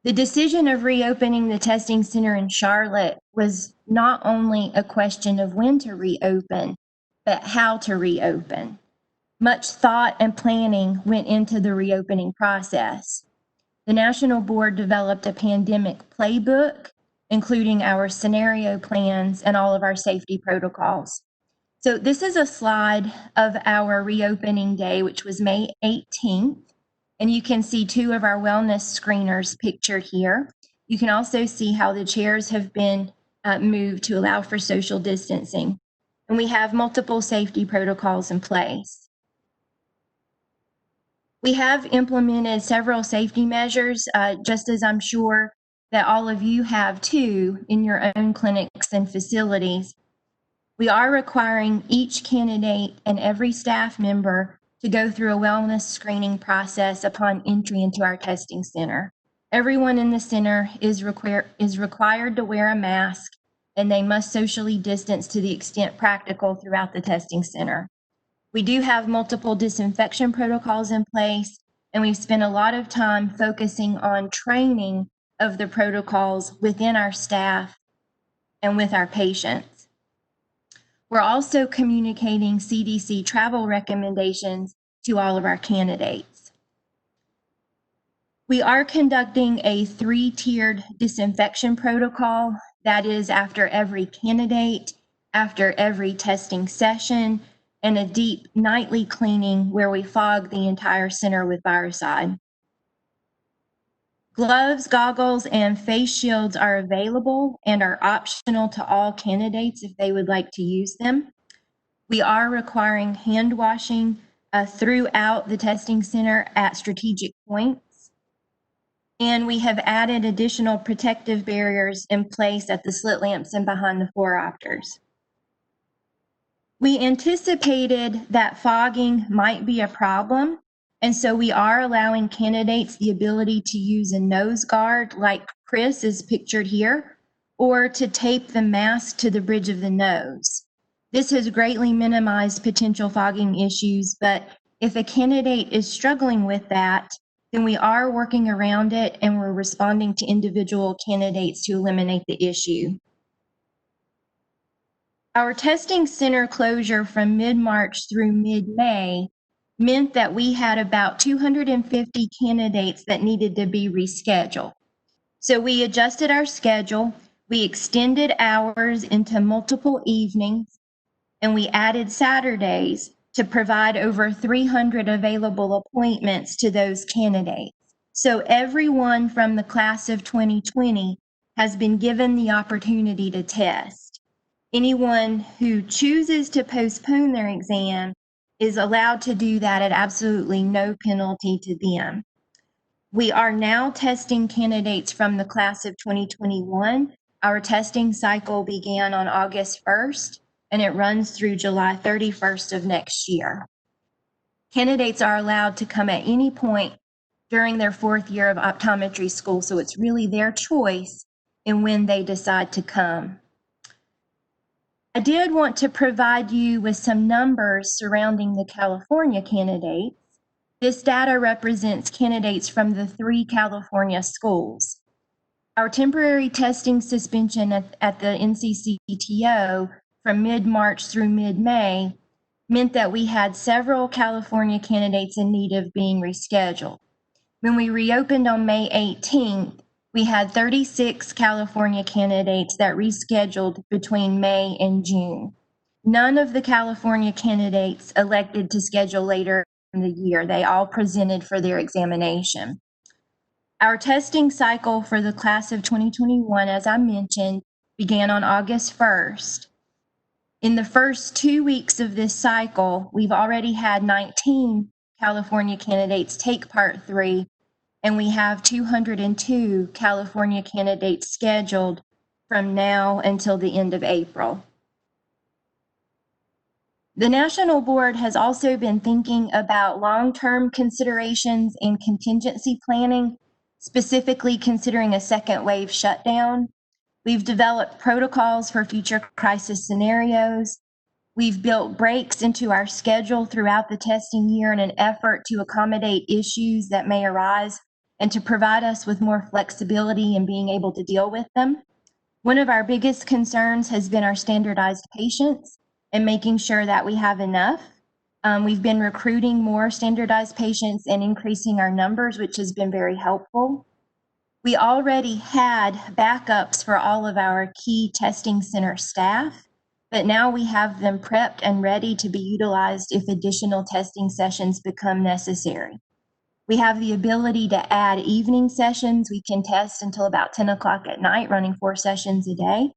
The decision of reopening the testing center in Charlotte was not only a question of when to reopen, but how to reopen. Much thought and planning went into the reopening process. The National Board developed a pandemic playbook, including our scenario plans and all of our safety protocols. So this is a slide of our reopening day, which was May 18th. And you can see 2 of our wellness screeners pictured here. You can also see how the chairs have been moved to allow for social distancing. And we have multiple safety protocols in place. We have implemented several safety measures, just as I'm sure that all of you have too in your own clinics and facilities. We are requiring each candidate and every staff member to go through a wellness screening process upon entry into our testing center. Everyone in the center is required to wear a mask, and they must socially distance to the extent practical throughout the testing center. We do have multiple disinfection protocols in place, and we've spent a lot of time focusing on training of the protocols within our staff and with our patients. We're also communicating CDC travel recommendations to all of our candidates. We are conducting a 3-tiered disinfection protocol. That is after every candidate, after every testing session, and a deep nightly cleaning where we fog the entire center with virucide. Gloves, goggles, and face shields are available and are optional to all candidates if they would like to use them. We are requiring hand washing throughout the testing center at strategic points. And we have added additional protective barriers in place at the slit lamps and behind the phoropters. We anticipated that fogging might be a problem, and so we are allowing candidates the ability to use a nose guard like Chris is pictured here, or to tape the mask to the bridge of the nose. This has greatly minimized potential fogging issues, but if a candidate is struggling with that, then we are working around it and we're responding to individual candidates to eliminate the issue. Our testing center closure from mid-March through mid-May meant that we had about 250 candidates that needed to be rescheduled. So we adjusted our schedule, we extended hours into multiple evenings, and we added Saturdays to provide over 300 available appointments to those candidates. So everyone from the class of 2020 has been given the opportunity to test. Anyone who chooses to postpone their exam is allowed to do that at absolutely no penalty to them. We are now testing candidates from the class of 2021. Our testing cycle began on August 1st, and it runs through July 31st of next year. Candidates are allowed to come at any point during their 4th year of optometry school, so it's really their choice in when they decide to come. I did want to provide you with some numbers surrounding the California candidates. This data represents candidates from the 3 California schools. Our temporary testing suspension at the NCCTO from mid-March through mid-May meant that we had several California candidates in need of being rescheduled. When we reopened on May 18th, we had 36 California candidates that rescheduled between May and June. None of the California candidates elected to schedule later in the year. They all presented for their examination. Our testing cycle for the class of 2021, as I mentioned, began on August 1st. In the first 2 weeks of this cycle, we've already had 19 California candidates take Part 3, and we have 202 California candidates scheduled from now until the end of April. The National Board has also been thinking about long-term considerations in contingency planning, specifically considering a second wave shutdown. We've developed protocols for future crisis scenarios. We've built breaks into our schedule throughout the testing year in an effort to accommodate issues that may arise and to provide us with more flexibility in being able to deal with them. One of our biggest concerns has been our standardized patients and making sure that we have enough. We've been recruiting more standardized patients and increasing our numbers, which has been very helpful. We already had backups for all of our key testing center staff, but now we have them prepped and ready to be utilized if additional testing sessions become necessary. We have the ability to add evening sessions. We can test until about 10 o'clock at night, running 4 sessions a day.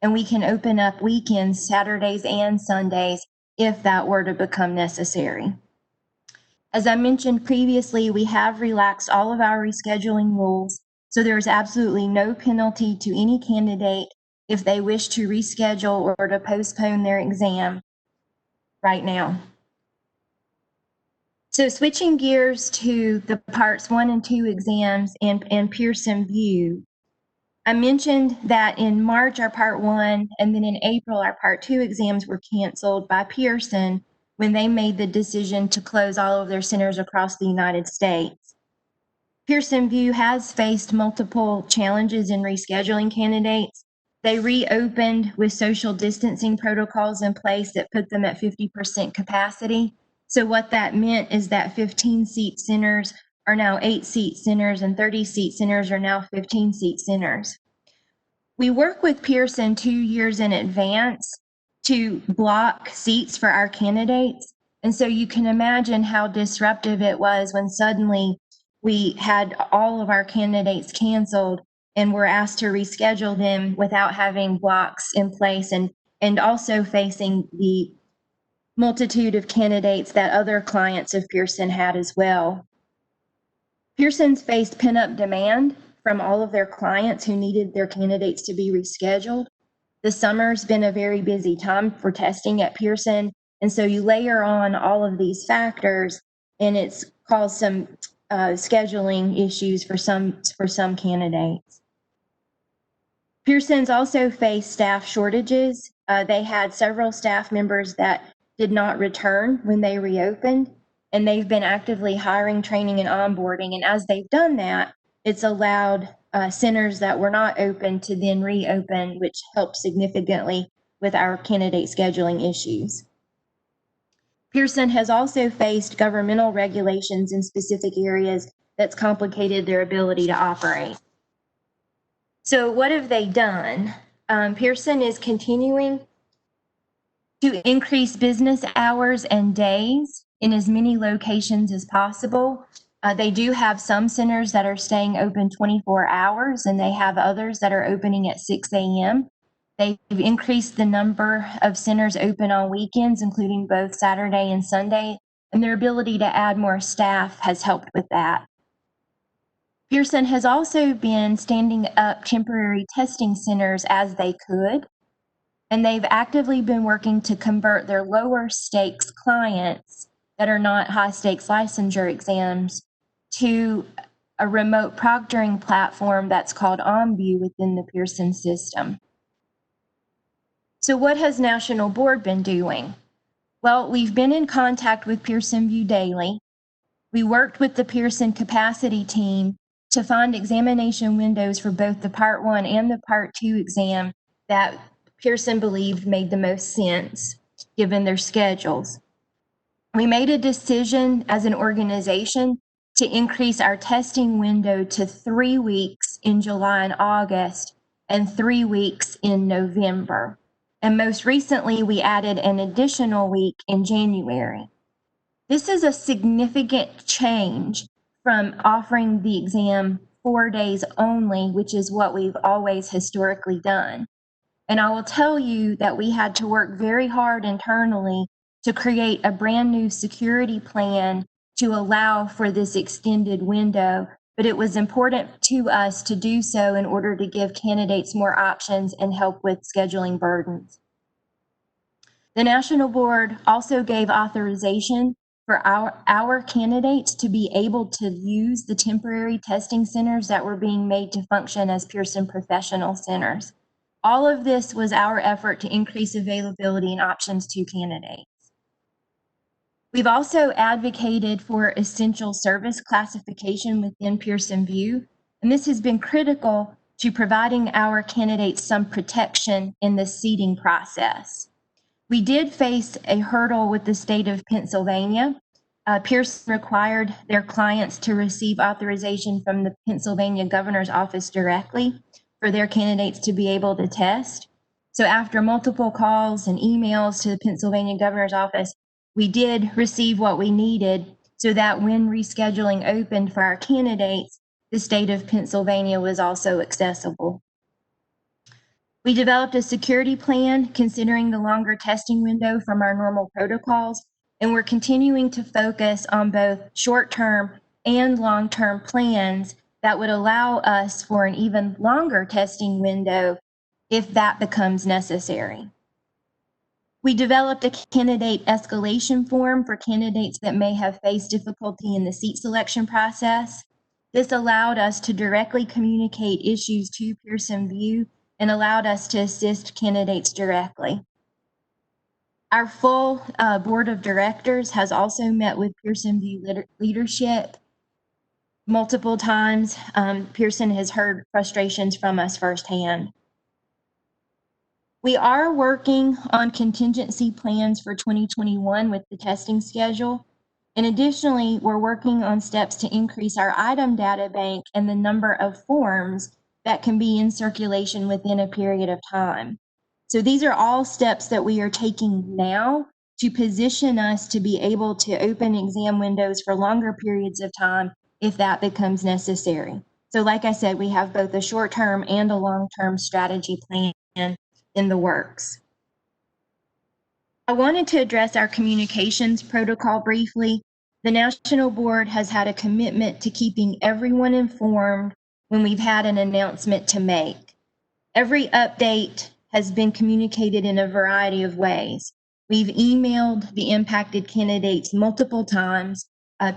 And we can open up weekends, Saturdays and Sundays, if that were to become necessary. As I mentioned previously, we have relaxed all of our rescheduling rules, so there is absolutely no penalty to any candidate if they wish to reschedule or to postpone their exam right now. So switching gears to the parts 1 and 2 exams and Pearson VUE, I mentioned that in March our part 1 and then in April our part 2 exams were canceled by Pearson when they made the decision to close all of their centers across the United States. Pearson VUE has faced multiple challenges in rescheduling candidates. They reopened with social distancing protocols in place that put them at 50% capacity. So what that meant is that 15-seat centers are now 8-seat centers and 30-seat centers are now 15-seat centers. We work with Pearson 2 years in advance to block seats for our candidates. And so you can imagine how disruptive it was when suddenly we had all of our candidates canceled and were asked to reschedule them without having blocks in place and also facing the multitude of candidates that other clients of Pearson had as well. Pearson's faced pent-up demand from all of their clients who needed their candidates to be rescheduled. The summer's been a very busy time for testing at Pearson, and so you layer on all of these factors, and it's caused some scheduling issues for some candidates. Pearson's also faced staff shortages. They had several staff members that did not return when they reopened, and they've been actively hiring, training, and onboarding. And as they've done that, it's allowed centers that were not open to then reopen, which helped significantly with our candidate scheduling issues. Pearson has also faced governmental regulations in specific areas that's complicated their ability to operate. So what have they done? Pearson is continuing to increase business hours and days in as many locations as possible. They do have some centers that are staying open 24 hours, and they have others that are opening at 6 a.m. They've increased the number of centers open on weekends, including both Saturday and Sunday, and their ability to add more staff has helped with that. Pearson has also been standing up temporary testing centers as they could, and they've actively been working to convert their lower stakes clients that are not high stakes licensure exams to a remote proctoring platform that's called NBEO within the Pearson system. So what has National Board been doing? Well, we've been in contact with Pearson VUE daily. We worked with the Pearson capacity team to find examination windows for both the Part 1 and the Part 2 exam that Pearson believed made the most sense given their schedules. We made a decision as an organization to increase our testing window to 3 weeks in July and August and 3 weeks in November. And most recently, we added an additional week in January. This is a significant change from offering the exam 4 days only, which is what we've always historically done. And I will tell you that we had to work very hard internally to create a brand new security plan to allow for this extended window, but it was important to us to do so in order to give candidates more options and help with scheduling burdens. The National Board also gave authorization for our candidates to be able to use the temporary testing centers that were being made to function as Pearson professional centers. All of this was our effort to increase availability and options to candidates. We've also advocated for essential service classification within Pearson VUE, and this has been critical to providing our candidates some protection in the seating process. We did face a hurdle with the state of Pennsylvania. Pearson required their clients to receive authorization from the Pennsylvania governor's office directly for their candidates to be able to test. So after multiple calls and emails to the Pennsylvania governor's office, we did receive what we needed so that when rescheduling opened for our candidates, the state of Pennsylvania was also accessible. We developed a security plan considering the longer testing window from our normal protocols, and we're continuing to focus on both short-term and long-term plans that would allow us for an even longer testing window if that becomes necessary. We developed a candidate escalation form for candidates that may have faced difficulty in the seat selection process. This allowed us to directly communicate issues to Pearson VUE and allowed us to assist candidates directly. Our full board of directors has also met with Pearson VUE leadership multiple times. Pearson has heard frustrations from us firsthand. We are working on contingency plans for 2021 with the testing schedule. And additionally, we're working on steps to increase our item data bank and the number of forms that can be in circulation within a period of time. So these are all steps that we are taking now to position us to be able to open exam windows for longer periods of time if that becomes necessary. So like I said, we have both a short-term and a long-term strategy plan in the works. I wanted to address our communications protocol briefly. The National Board has had a commitment to keeping everyone informed when we've had an announcement to make. Every update has been communicated in a variety of ways. We've emailed the impacted candidates multiple times,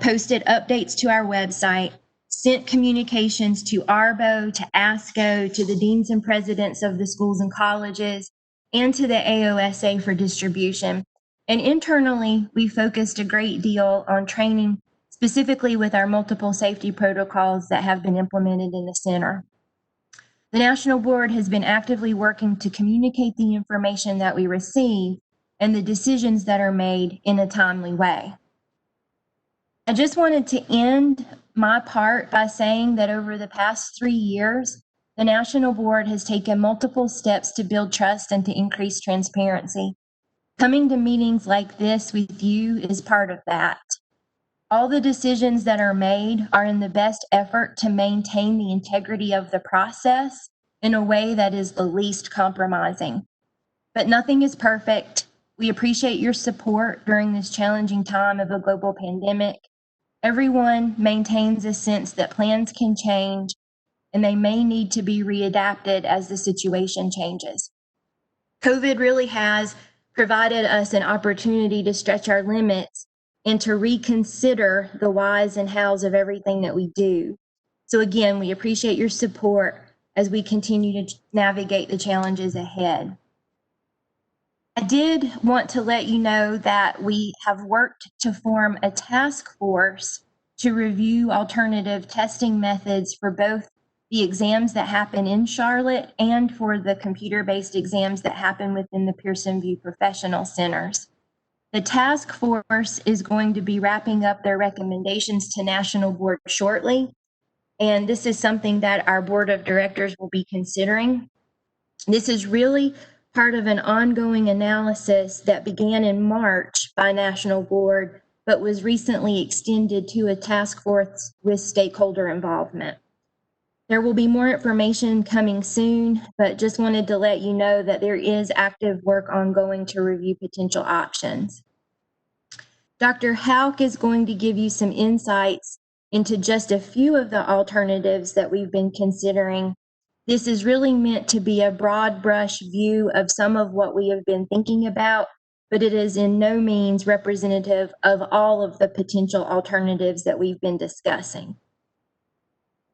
posted updates to our website, sent communications to ARBO, to ASCO, to the deans and presidents of the schools and colleges, and to the AOSA for distribution. And internally, we focused a great deal on training, specifically with our multiple safety protocols that have been implemented in the center. The National Board has been actively working to communicate the information that we receive and the decisions that are made in a timely way. I just wanted to end my part by saying that over the past 3 years, the National Board has taken multiple steps to build trust and to increase transparency. Coming to meetings like this with you is part of that. All the decisions that are made are in the best effort to maintain the integrity of the process in a way that is the least compromising. But nothing is perfect. We appreciate your support during this challenging time of a global pandemic. Everyone maintains a sense that plans can change and they may need to be readapted as the situation changes. COVID really has provided us an opportunity to stretch our limits and to reconsider the whys and hows of everything that we do. So again, we appreciate your support as we continue to navigate the challenges ahead. I did want to let you know that we have worked to form a task force to review alternative testing methods for both the exams that happen in Charlotte and for the computer-based exams that happen within the Pearson VUE professional centers. The task force is going to be wrapping up their recommendations to National Board shortly, and this is something that our Board of Directors will be considering. This is really part of an ongoing analysis that began in March by National Board, but was recently extended to a task force with stakeholder involvement. There will be more information coming soon, but just wanted to let you know that there is active work ongoing to review potential options. Dr. Houck is going to give you some insights into just a few of the alternatives that we've been considering. This is really meant to be a broad brush view of some of what we have been thinking about, but it is in no means representative of all of the potential alternatives that we've been discussing.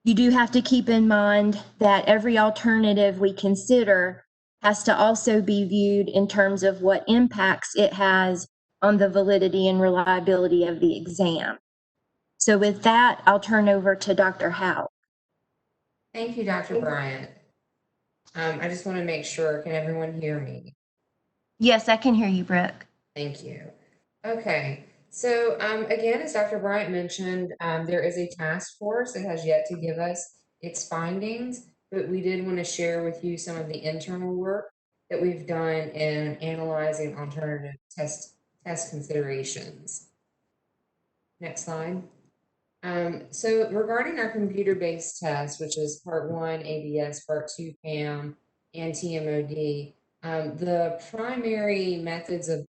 You do have to keep in mind that every alternative we consider has to also be viewed in terms of what impacts it has on the validity and reliability of the exam. So with that, I'll turn over to Dr. Houck. Thank you, Dr. Bryant. I just want to make sure, can everyone hear me? Yes, I can hear you, Brooke. Thank you. Okay, so again, as Dr. Bryant mentioned, there is a task force that has yet to give us its findings, but we did want to share with you some of the internal work that we've done in analyzing alternative test considerations. Next slide. So regarding our computer-based tests, which is part 1 ABS, part 2 PAM, and TMOD, the primary methods of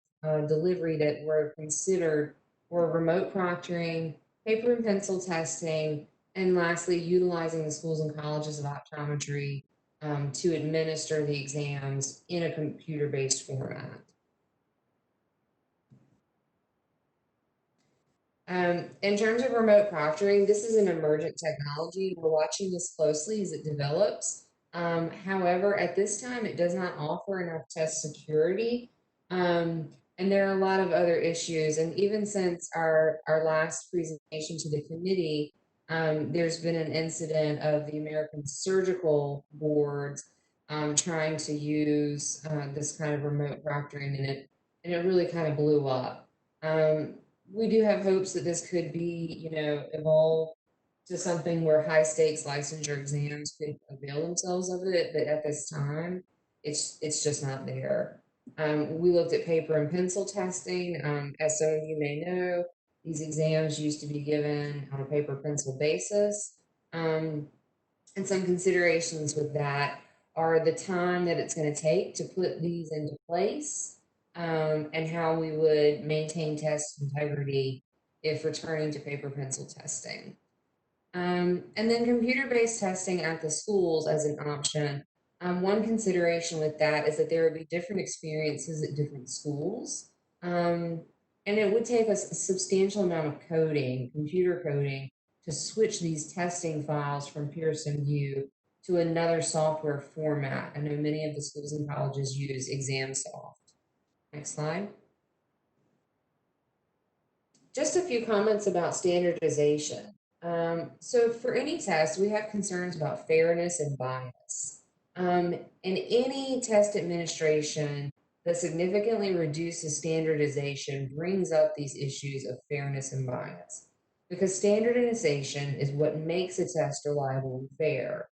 delivery that were considered were remote proctoring, paper and pencil testing, and lastly, utilizing the schools and colleges of optometry to administer the exams in a computer-based format. In terms of remote proctoring, this is an emergent technology. We're watching this closely as it develops. However, at this time, it does not offer enough test security. And there are a lot of other issues. And even since our last presentation to the committee, there's been an incident of the American Surgical Boards trying to use this kind of remote proctoring, and it really kind of blew up. We do have hopes that this could be, evolve to something where high stakes licensure exams could avail themselves of it, but at this time, it's just not there. We looked at paper and pencil testing. As some of you may know, these exams used to be given on a paper pencil basis. And some considerations with that are the time that it's going to take to put these into place, and how we would maintain test integrity if returning to paper pencil testing. And then computer-based testing at the schools as an option. One consideration with that is that there would be different experiences at different schools. And it would take a substantial amount of coding, computer coding, to switch these testing files from Pearson VUE to another software format. I know many of the schools and colleges use ExamSoft. Next slide. Just a few comments about standardization. So for any test, we have concerns about fairness and bias. And any test administration that significantly reduces standardization brings up these issues of fairness and bias, because standardization is what makes a test reliable and fair.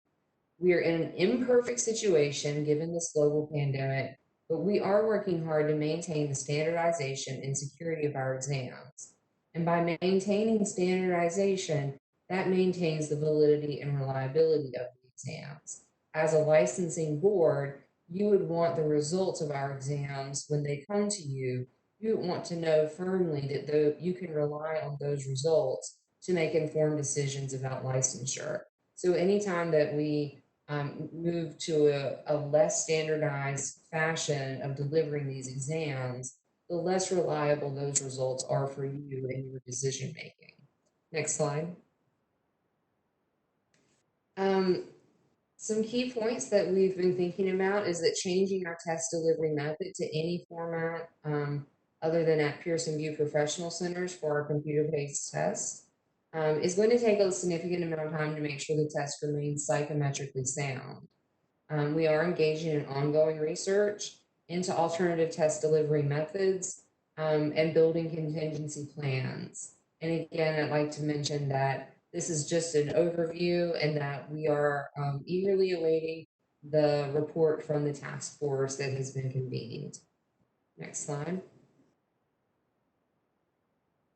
We are in an imperfect situation given this global pandemic, but we are working hard to maintain the standardization and security of our exams. And by maintaining standardization, that maintains the validity and reliability of the exams. As a licensing board, you would want the results of our exams when they come to you. You would want to know firmly that you can rely on those results to make informed decisions about licensure. So anytime that we move to a less standardized fashion of delivering these exams, the less reliable those results are for you in your decision making. Next slide. Some key points that we've been thinking about is that changing our test delivery method to any format other than at Pearson VUE Professional Centers for our computer-based tests is going to take a significant amount of time to make sure the test remains psychometrically sound. We are engaging in ongoing research into alternative test delivery methods and building contingency plans. And again, I'd like to mention that this is just an overview and that we are eagerly awaiting the report from the task force that has been convened. Next slide.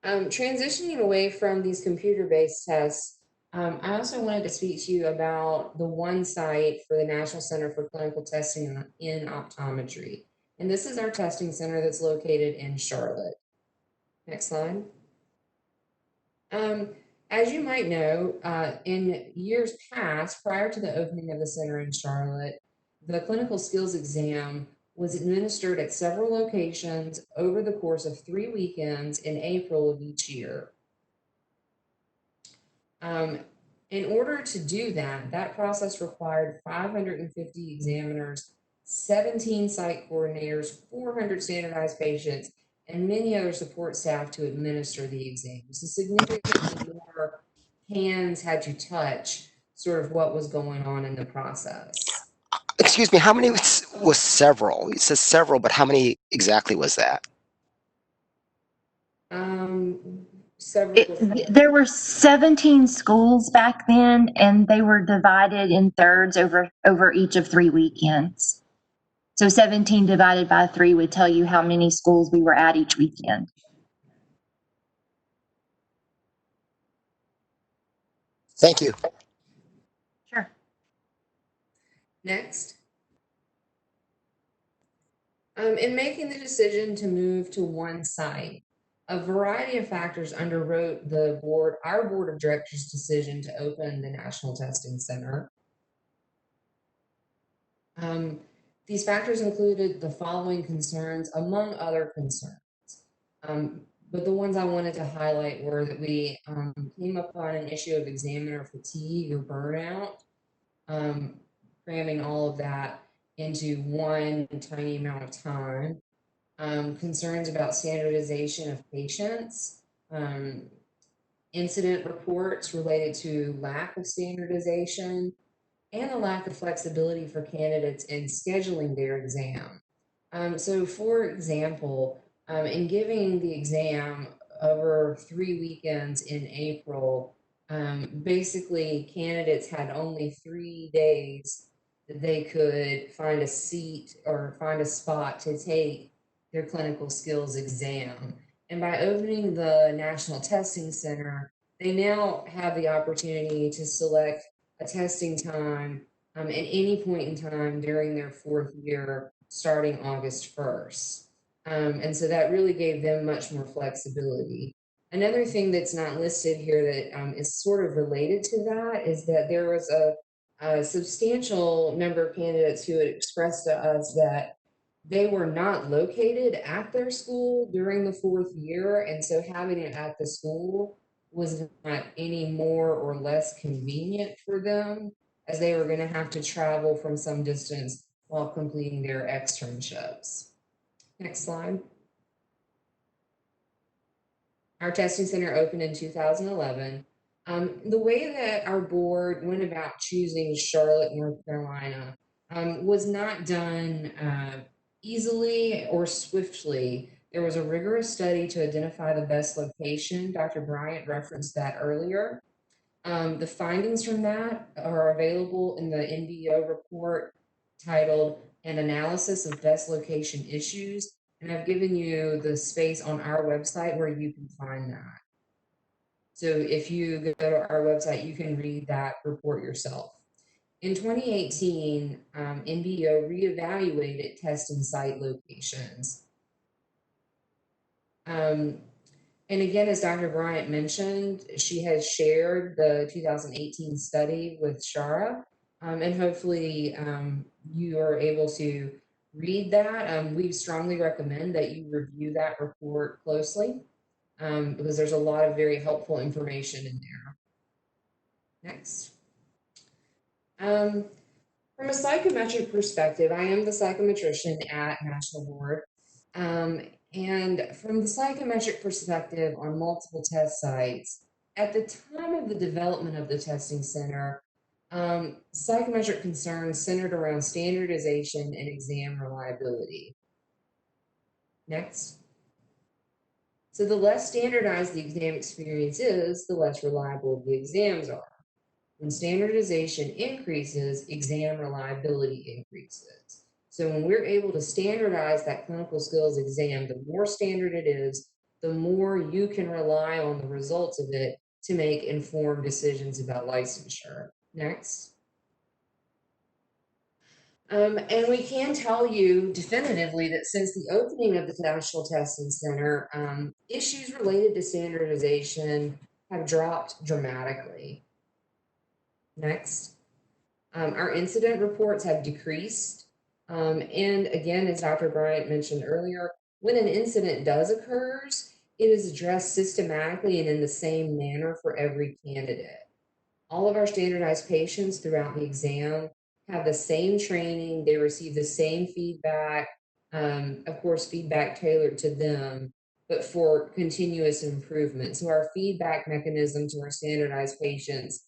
Transitioning away from these computer-based tests, I also wanted to speak to you about the one site for the National Center for Clinical Testing in Optometry. And this is our testing center that's located in Charlotte. Next slide. As you might know, in years past, prior to the opening of the center in Charlotte, the clinical skills exam was administered at several locations over the course of 3 weekends in April of each year. In order to do that, that process required 550 examiners, 17 site coordinators, 400 standardized patients, and many other support staff to administer the exam. So significantly more hands had to touch sort of what was going on in the process. Excuse me, how many was several? It says several, but how many exactly was that? There were 17 schools back then, and they were divided in thirds over each of 3 weekends. So 17 divided by 3 would tell you how many schools we were at each weekend. Thank you. Sure. Next. In making the decision to move to one site, a variety of factors underwrote our board of directors' decision to open the National Testing Center. These factors included the following concerns, among other concerns. But the ones I wanted to highlight were that we came upon an issue of examiner fatigue or burnout, cramming all of that into one tiny amount of time. Concerns about standardization of patients, incident reports related to lack of standardization, and a lack of flexibility for candidates in scheduling their exam. So for example, in giving the exam over 3 weekends in April, basically candidates had only 3 days that they could find a seat or find a spot to take their clinical skills exam. And by opening the National Testing Center, they now have the opportunity to select a testing time at any point in time during their 4th year, starting August 1st. And so that really gave them much more flexibility. Another thing that's not listed here that is sort of related to that is that there was a substantial number of candidates who had expressed to us that they were not located at their school during the 4th year, and so having it at the school was not any more or less convenient for them, as they were going to have to travel from some distance while completing their externships. Next slide. Our testing center opened in 2011. The way that our board went about choosing Charlotte, North Carolina, was not done easily or swiftly. There was a rigorous study to identify the best location. Dr. Bryant referenced that earlier. The findings from that are available in the NBEO report titled An Analysis of Best Location Issues, and I've given you the space on our website where you can find that. So if you go to our website, you can read that report yourself. In 2018, NBEO reevaluated test and site locations. And again, as Dr. Bryant mentioned, she has shared the 2018 study with Shara, and hopefully you are able to read that. We strongly recommend that you review that report closely because there's a lot of very helpful information in there. Next. From a psychometric perspective, I am the psychometrician at National Board. And from the psychometric perspective on multiple test sites, at the time of the development of the testing center, psychometric concerns centered around standardization and exam reliability. Next. So the less standardized the exam experience is, the less reliable the exams are. When standardization increases, exam reliability increases. So when we're able to standardize that clinical skills exam, the more standard it is, the more you can rely on the results of it to make informed decisions about licensure. Next. And we can tell you definitively that since the opening of the National Testing Center, issues related to standardization have dropped dramatically. Next. Our incident reports have decreased. And again, as Dr. Bryant mentioned earlier, when an incident does occur, it is addressed systematically and in the same manner for every candidate. All of our standardized patients throughout the exam have the same training, they receive the same feedback, of course, feedback tailored to them, but for continuous improvement. So our feedback mechanism to our standardized patients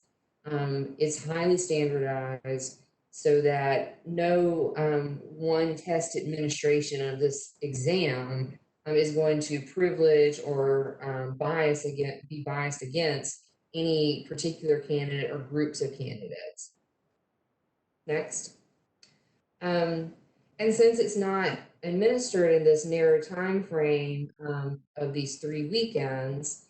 is highly standardized so that no one test administration of this exam is going to privilege or be biased against any particular candidate or groups of candidates. Next. And since it's not administered in this narrow time frame of these 3 weekends,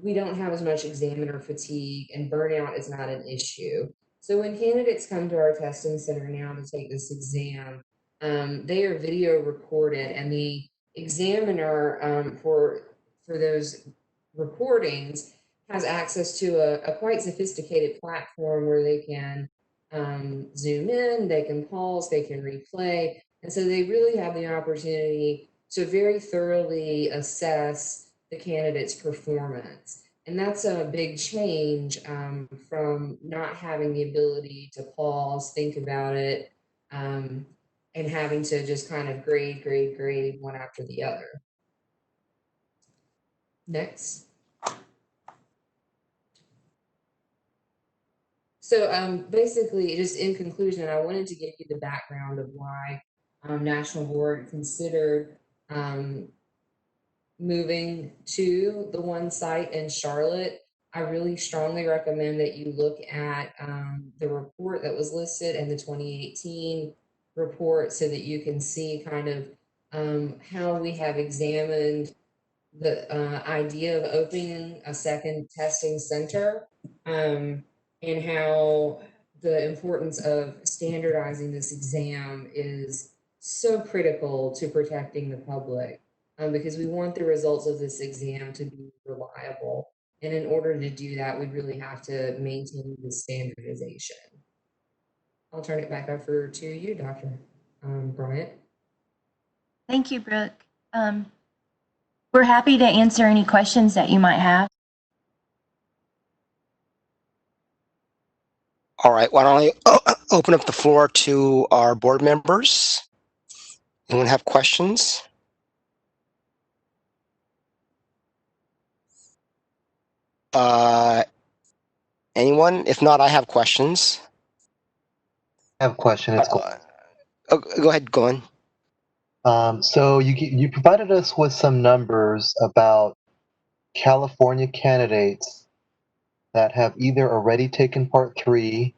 we don't have as much examiner fatigue, and burnout is not an issue. So when candidates come to our testing center now to take this exam, they are video recorded, and the examiner for those recordings has access to a quite sophisticated platform where they can zoom in, they can pause, they can replay. And so they really have the opportunity to very thoroughly assess the candidate's performance. And that's a big change from not having the ability to pause, think about it, and having to just kind of grade one after the other. Next. So basically, just in conclusion, I wanted to give you the background of why National Board considered moving to the one site in Charlotte. I really strongly recommend that you look at the report that was listed in the 2018 report so that you can see kind of how we have examined the idea of opening a second testing center, and how the importance of standardizing this exam is so critical to protecting the public, because we want the results of this exam to be reliable. And in order to do that, we really have to maintain the standardization. I'll turn it back over to you, Dr. Bryant. Thank you, Brooke. We're happy to answer any questions that you might have. All right, why don't I open up the floor to our board members? Anyone have questions? Anyone? If not, I have questions. I have a question. It's Go ahead, Glenn. So you provided us with some numbers about California candidates that have either already taken Part 3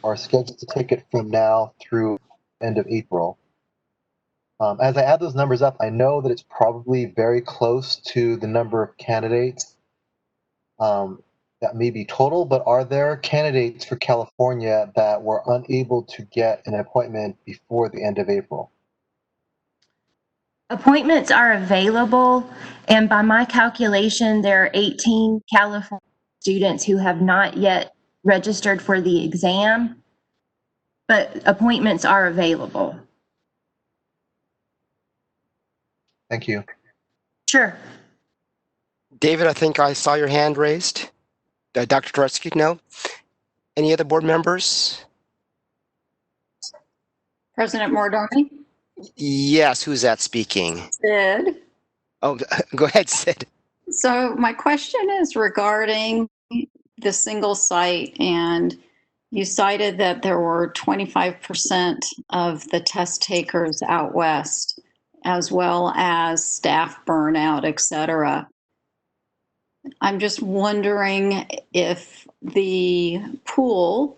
or are scheduled to take it from now through end of April. As I add those numbers up, I know that it's probably very close to the number of candidates that may be total, but are there candidates for California that were unable to get an appointment before the end of April? Appointments are available, and by my calculation, there are 18 California students who have not yet registered for the exam, but appointments are available. Thank you. Sure. David, I think I saw your hand raised. Dr. Turetsky, no? Any other board members? President Mordoni? Yes, who's that speaking? Sid? Oh, go ahead, Sid. So my question is regarding the single site, and you cited that there were 25% of the test takers out west, as well as staff burnout, et cetera. I'm just wondering if the pool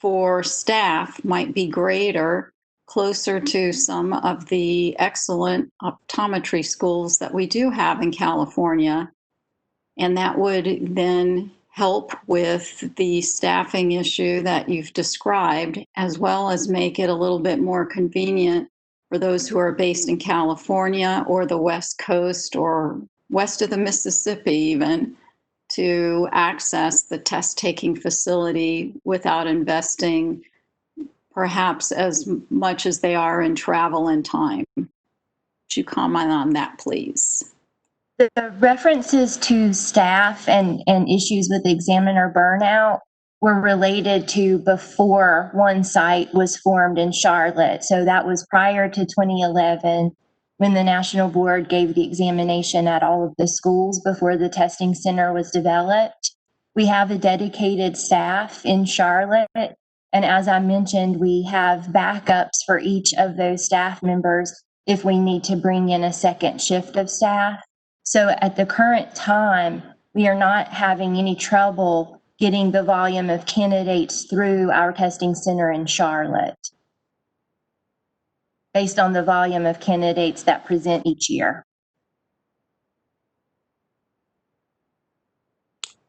for staff might be greater, closer to some of the excellent optometry schools that we do have in California. And that would then help with the staffing issue that you've described, as well as make it a little bit more convenient for those who are based in California or the West Coast or west of the Mississippi even, to access the test-taking facility without investing perhaps as much as they are in travel and time. Would you comment on that, please? The references to staff and issues with examiner burnout were related to before one site was formed in Charlotte. So that was prior to 2011, when the National Board gave the examination at all of the schools before the testing center was developed. We have a dedicated staff in Charlotte. And as I mentioned, we have backups for each of those staff members if we need to bring in a second shift of staff. So at the current time, we are not having any trouble getting the volume of candidates through our testing center in Charlotte, based on the volume of candidates that present each year.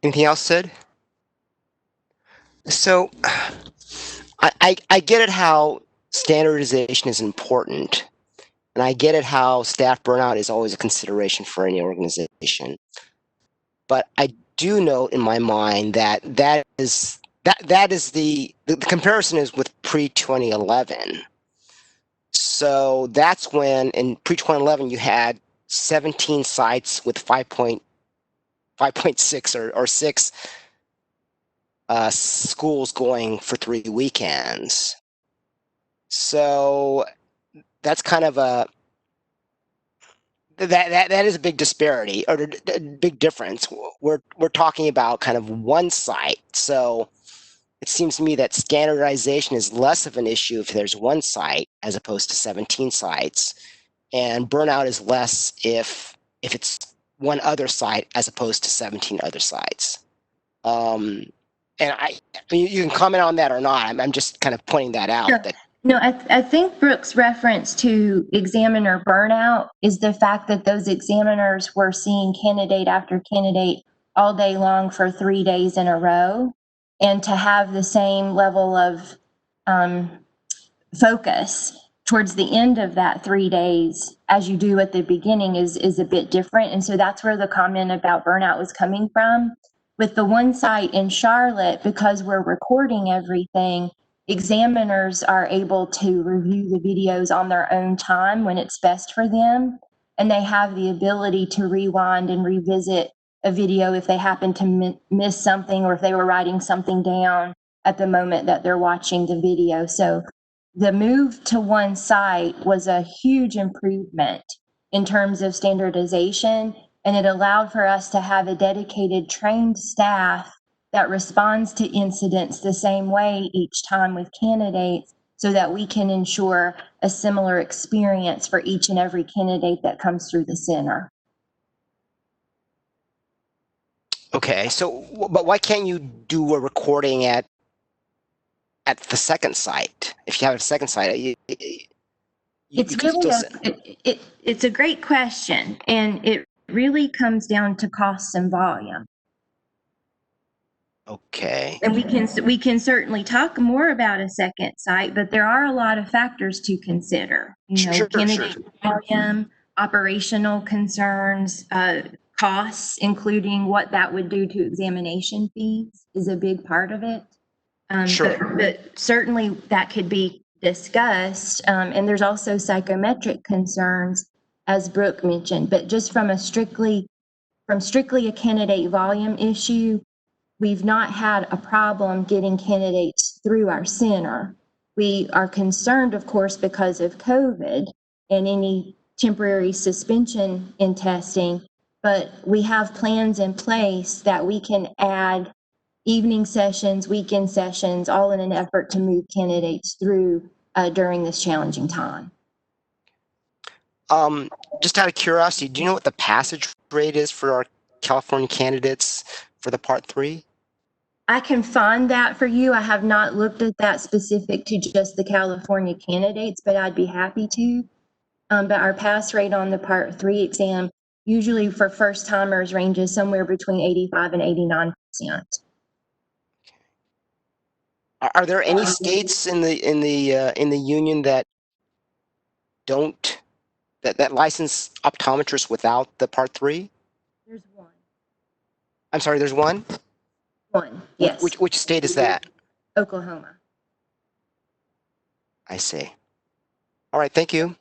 Anything else, Sid? So I get it how standardization is important, and I get it how staff burnout is always a consideration for any organization. But I do note in my mind that the comparison is with pre-2011. So that's when in pre-2011 you had 17 sites with 5.6 or 6 schools going for 3 weekends. So that's kind of that is a big disparity or a big difference. We're talking about kind of one site. So it seems to me that standardization is less of an issue if there's one site as opposed to 17 sites, and burnout is less if it's one other site as opposed to 17 other sites. And you can comment on that or not. I'm just kind of pointing that out. Sure. That No, I think Brooke's reference to examiner burnout is the fact that those examiners were seeing candidate after candidate all day long for 3 days in a row, and to have the same level of focus towards the end of that 3 days as you do at the beginning is a bit different. And so that's where the comment about burnout was coming from. With the one site in Charlotte, because we're recording everything, examiners are able to review the videos on their own time when it's best for them. And they have the ability to rewind and revisit a video if they happen to miss something, or if they were writing something down at the moment that they're watching the video. So the move to one site was a huge improvement in terms of standardization, and it allowed for us to have a dedicated trained staff that responds to incidents the same way each time with candidates, so that we can ensure a similar experience for each and every candidate that comes through the center. okay, so but why can't you do a recording at the second site? If you have a second site, It's really it's a great question, and it really comes down to costs and volume. Okay. And we can certainly talk more about a second site, but there are a lot of factors to consider. Candidate volume, operational concerns, costs, including what that would do to examination fees, is a big part of it. But certainly that could be discussed. And there's also psychometric concerns, as Brooke mentioned. But just from strictly a candidate volume issue, we've not had a problem getting candidates through our center. We are concerned, of course, because of COVID and any temporary suspension in testing, but we have plans in place that we can add evening sessions, weekend sessions, all in an effort to move candidates through during this challenging time. Just out of curiosity, do you know what the passage rate is for our California candidates for the Part 3? I can find that for you. I have not looked at that specific to just the California candidates, but I'd be happy to. But our pass rate on the Part 3 exam, usually for first timers, ranges somewhere between 85 and 89%. Are there any states in the union that don't that license optometrists without the Part 3? There's one. I'm sorry, there's one? One, yes. Which state is that? Oklahoma. I see. All right, thank you.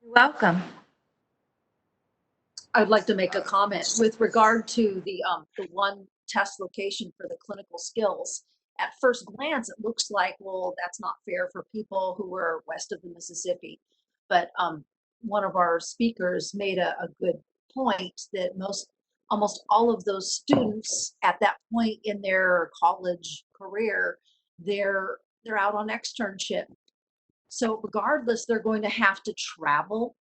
You're welcome. I'd like to make a comment with regard to the one test location for the clinical skills. At first glance, it looks like, well, that's not fair for people who are west of the Mississippi. But one of our speakers made a good point that almost all of those students at that point in their college career, they're out on externship. So regardless, they're going to have to travel.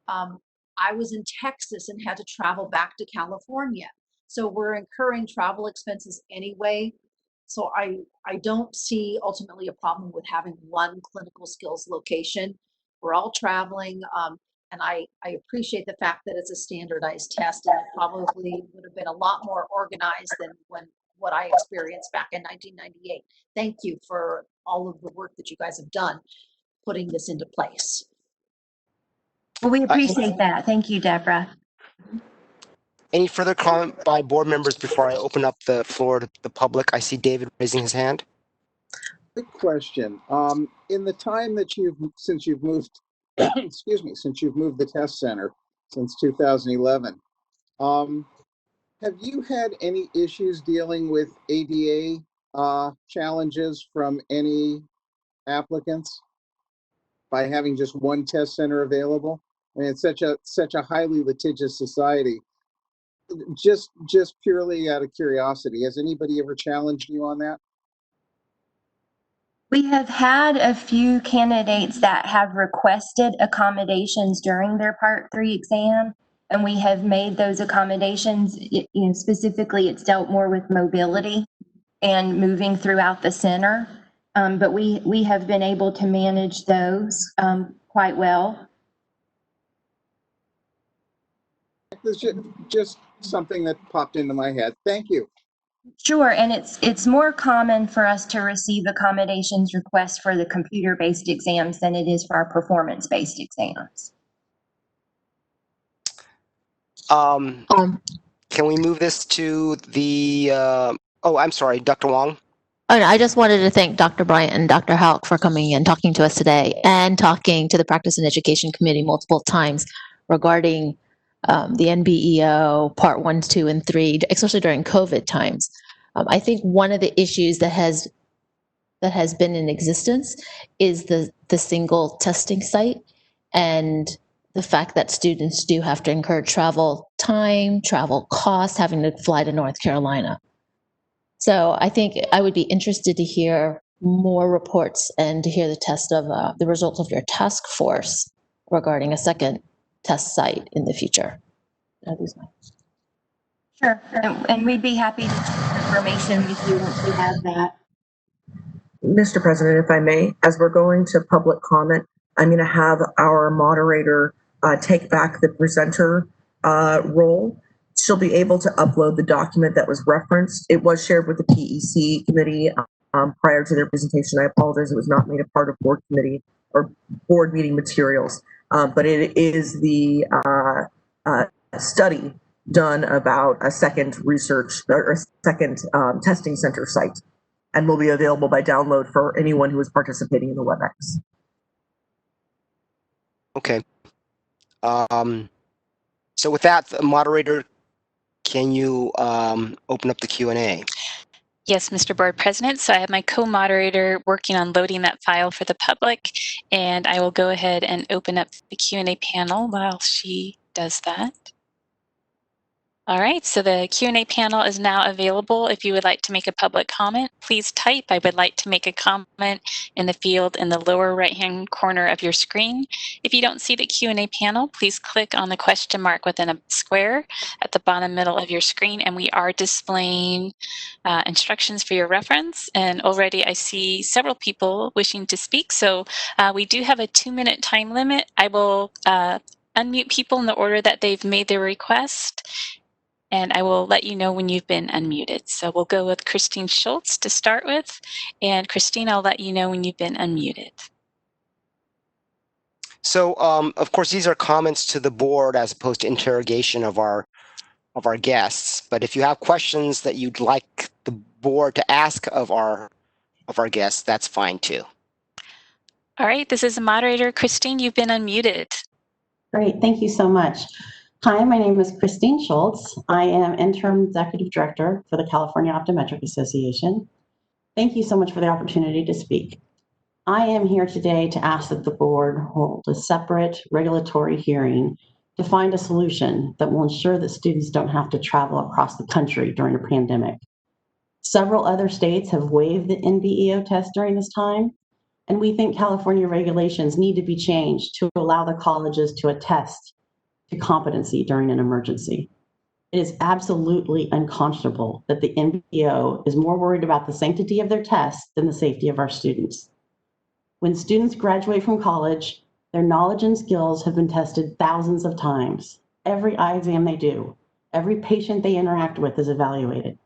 I was in Texas and had to travel back to California. So we're incurring travel expenses anyway. So I don't see ultimately a problem with having one clinical skills location. We're all traveling. And I appreciate the fact that it's a standardized test, and it probably would have been a lot more organized than what I experienced back in 1998. Thank you for all of the work that you guys have done putting this into place. Well, we appreciate that. Thank you, Deborah. Any further comment by board members before I open up the floor to the public? I see David raising his hand. Quick question. In the time that since you've moved, excuse me, since you've moved the test center since 2011, have you had any issues dealing with ADA challenges from any applicants by having just one test center available? I mean, it's such a highly litigious society. Just purely out of curiosity, has anybody ever challenged you on that? We have had a few candidates that have requested accommodations during their Part 3 exam, and we have made those accommodations. Specifically, it's dealt more with mobility and moving throughout the center, but we have been able to manage those quite well. It's just something that popped into my head. Thank you. Sure, and it's more common for us to receive accommodations requests for the computer-based exams than it is for our performance-based exams. Can we move this to the, oh, I'm sorry, Dr. Wong? Oh, no, I just wanted to thank Dr. Bryant and Dr. Hauk for coming and talking to us today and talking to the Practice and Education Committee multiple times regarding the NBEO Part 1, 2, and 3, especially during COVID times. I think one of the issues that has been in existence is the single testing site and the fact that students do have to incur travel time, travel costs, having to fly to North Carolina. So I think I would be interested to hear more reports and to hear the results of your task force regarding a second test site in the future. Sure, and we'd be happy to share information with you once we have that. Mr. President, if I may, as we're going to public comment, I'm going to have our moderator take back the presenter role. She'll be able to upload the document that was referenced. It was shared with the PEC committee prior to their presentation. I apologize, it was not made a part of board committee or board meeting materials, but it is the study done about a second research or a second testing center site, and will be available by download for anyone who is participating in the WebEx. Okay. So with that, the moderator, can you open up the Q&A? Yes, Mr. Board President. So I have my co-moderator working on loading that file for the public, and I will go ahead and open up the Q&A panel while she does that. All right, so the Q&A panel is now available. If you would like to make a public comment, please type "I would like to make a comment" in the field in the lower right-hand corner of your screen. If you don't see the Q&A panel, please click on the question mark within a square at the bottom middle of your screen, and we are displaying instructions for your reference. And already I see several people wishing to speak, so we do have a 2-minute time limit. I will unmute people in the order that they've made their request, and I will let you know when you've been unmuted. So we'll go with Christine Schultz to start with. And Christine, I'll let you know when you've been unmuted. So, of course, these are comments to the board as opposed to interrogation of our guests. But if you have questions that you'd like the board to ask of our guests, that's fine too. All right, this is the moderator. Christine, you've been unmuted. Great, thank you so much. Hi, my name is Christine Schultz. I am Interim Executive Director for the California Optometric Association. Thank you so much for the opportunity to speak. I am here today to ask that the board hold a separate regulatory hearing to find a solution that will ensure that students don't have to travel across the country during a pandemic. Several other states have waived the NBEO test during this time, and we think California regulations need to be changed to allow the colleges to attest to competency during an emergency. It is absolutely unconscionable that the NBEO is more worried about the sanctity of their tests than the safety of our students. When students graduate from college, their knowledge and skills have been tested thousands of times. Every eye exam they do, every patient they interact with is evaluated.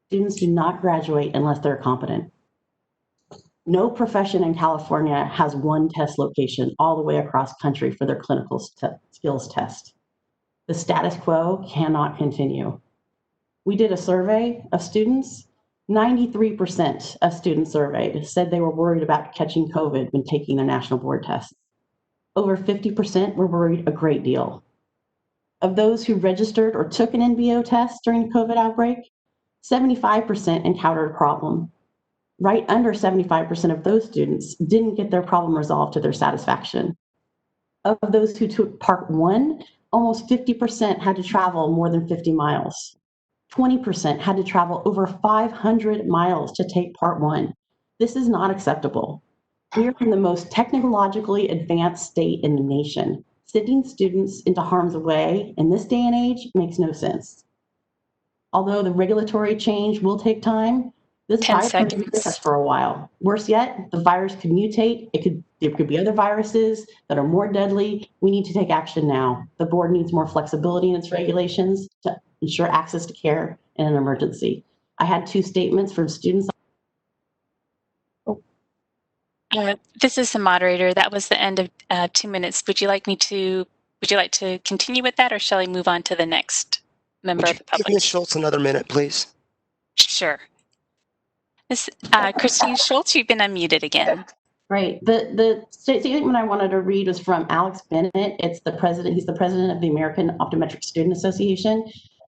Students do not graduate unless they're competent. No profession in California has one test location all the way across country for their clinical skills test. The status quo cannot continue. We did a survey of students. 93% of students surveyed said they were worried about catching COVID when taking their national board tests. Over 50% were worried a great deal. Of those who registered or took an NBEO test during the COVID outbreak, 75% encountered a problem. Right under 75% of those students didn't get their problem resolved to their satisfaction. Of those who took part 1, almost 50% had to travel more than 50 miles. 20% had to travel over 500 miles to take part 1. This is not acceptable. We are in the most technologically advanced state in the nation. Sending students into harm's way in this day and age makes no sense. Although the regulatory change will take time, this 10 virus could be with us seconds. for a while. Worse yet, the virus could mutate. There could be other viruses that are more deadly. We need to take action now. The board needs more flexibility in its regulations to ensure access to care in an emergency. I had 2 statements from students. This is the moderator. That was the end of 2 minutes. Would you like to continue with that, or shall I move on to the next member Would of you the give public? Ms. Schultz another minute, please? Sure. Miss Christine Schultz, you've been unmuted again. Right. The statement I wanted to read was from Alex Bennett. He's the president of the American Optometric Student Association.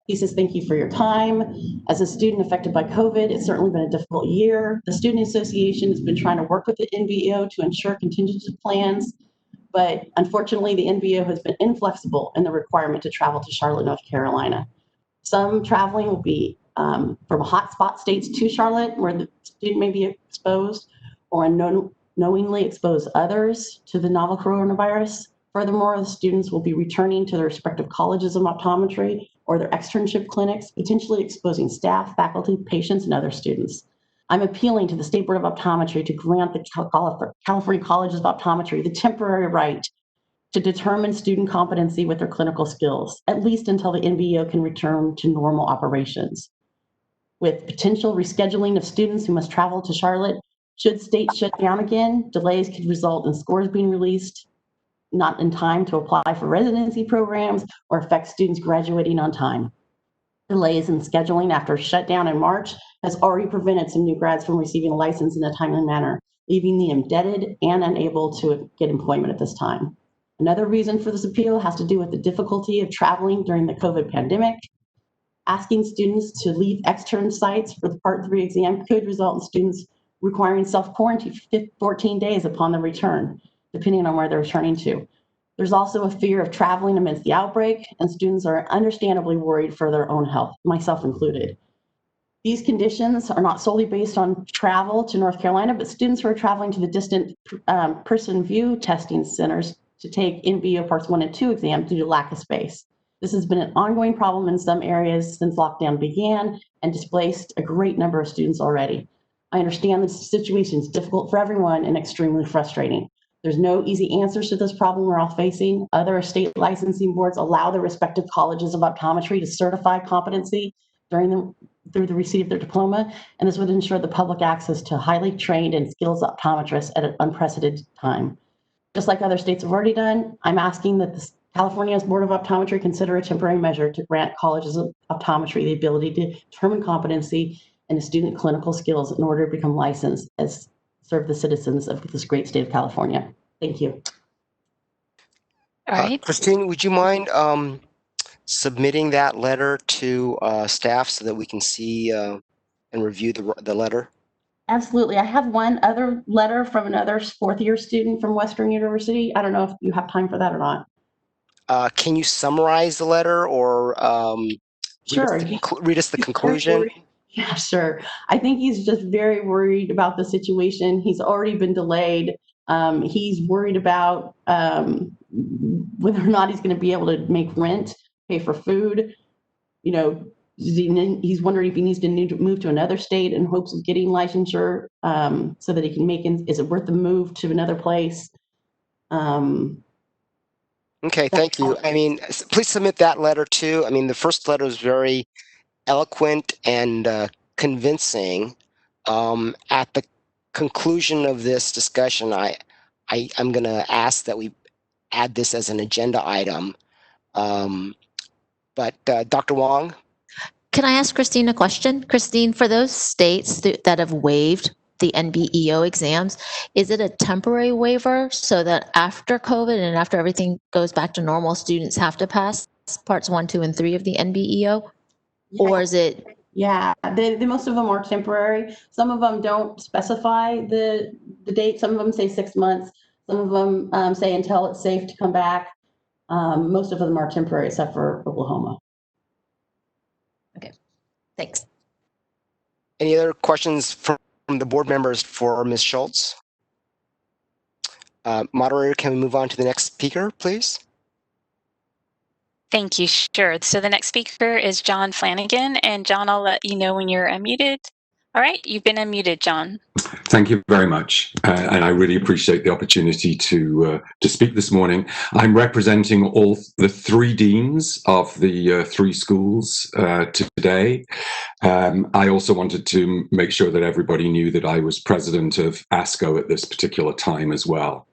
He says, thank you for your time. As a student affected by COVID, it's certainly been a difficult year. The Student Association has been trying to work with the NBEO to ensure contingency plans, but unfortunately the NBEO has been inflexible in the requirement to travel to Charlotte, North Carolina. Some traveling will be from hotspot states to Charlotte, where the student may be exposed, or unknowingly expose others to the novel coronavirus. Furthermore, the students will be returning to their respective colleges of optometry or their externship clinics, potentially exposing staff, faculty, patients, and other students. I'm appealing to the State Board of Optometry to grant the California Colleges of Optometry the temporary right to determine student competency with their clinical skills, at least until the NBEO can return to normal operations. With potential rescheduling of students who must travel to Charlotte, should states shut down again, delays could result in scores being released not in time to apply for residency programs or affect students graduating on time. Delays in scheduling after shutdown in March has already prevented some new grads from receiving a license in a timely manner, leaving them indebted and unable to get employment at this time. Another reason for this appeal has to do with the difficulty of traveling during the COVID pandemic. Asking students to leave extern sites for the Part 3 exam could result in students requiring self-quarantine for 14 days upon the return, depending on where they're returning to. There's also a fear of traveling amidst the outbreak, and students are understandably worried for their own health, myself included. These conditions are not solely based on travel to North Carolina, but students who are traveling to the distant person view testing centers to take NBEO Parts 1 and 2 exams due to lack of space. This has been an ongoing problem in some areas since lockdown began and displaced a great number of students already. I understand this situation is difficult for everyone and extremely frustrating. There's no easy answers to this problem we're all facing. Other state licensing boards allow the respective colleges of optometry to certify competency through the receipt of their diploma, and this would ensure the public access to highly trained and skilled optometrists at an unprecedented time. Just like other states have already done, I'm asking that the California's Board of Optometry consider a temporary measure to grant colleges of optometry the ability to determine competency and student clinical skills in order to become licensed as serve the citizens of this great state of California. Thank you. All right. Christine, would you mind submitting that letter to staff so that we can see and review the letter? Absolutely. I have one other letter from another 4th-year student from Western University. I don't know if you have time for that or not. Can you summarize the letter or Sure. read us the conclusion? Yeah, sure. I think he's just very worried about the situation. He's already been delayed. He's worried about whether or not he's going to be able to make rent, pay for food. You know, he's wondering if he needs to move to another state in hopes of getting licensure so that he can make it. Is it worth the move to another place? Okay, thank you. I mean, please submit that letter too. I mean, the first letter is very eloquent and convincing. At the conclusion of this discussion, I'm going to ask that we add this as an agenda item. But Dr. Wong? Can I ask Christine a question? Christine, for those states that have waived the NBEO exams, is it a temporary waiver so that after COVID and after everything goes back to normal, students have to pass parts 1, 2, and 3 of the NBEO? Yeah. Or is it? Yeah, most of them are temporary. Some of them don't specify the date. Some of them say 6 months. Some of them say until it's safe to come back. Most of them are temporary except for Oklahoma. Okay, thanks. Any other questions from the board members for Ms. Schultz. Moderator, can we move on to the next speaker, please? Thank you. Sure. So the next speaker is John Flanagan. And John, I'll let you know when you're unmuted. All right, you've been unmuted, John. Thank you very much, and I really appreciate the opportunity to speak this morning. I'm representing all the three deans of the three schools today. I also wanted to make sure that everybody knew that I was president of ASCO at this particular time as well.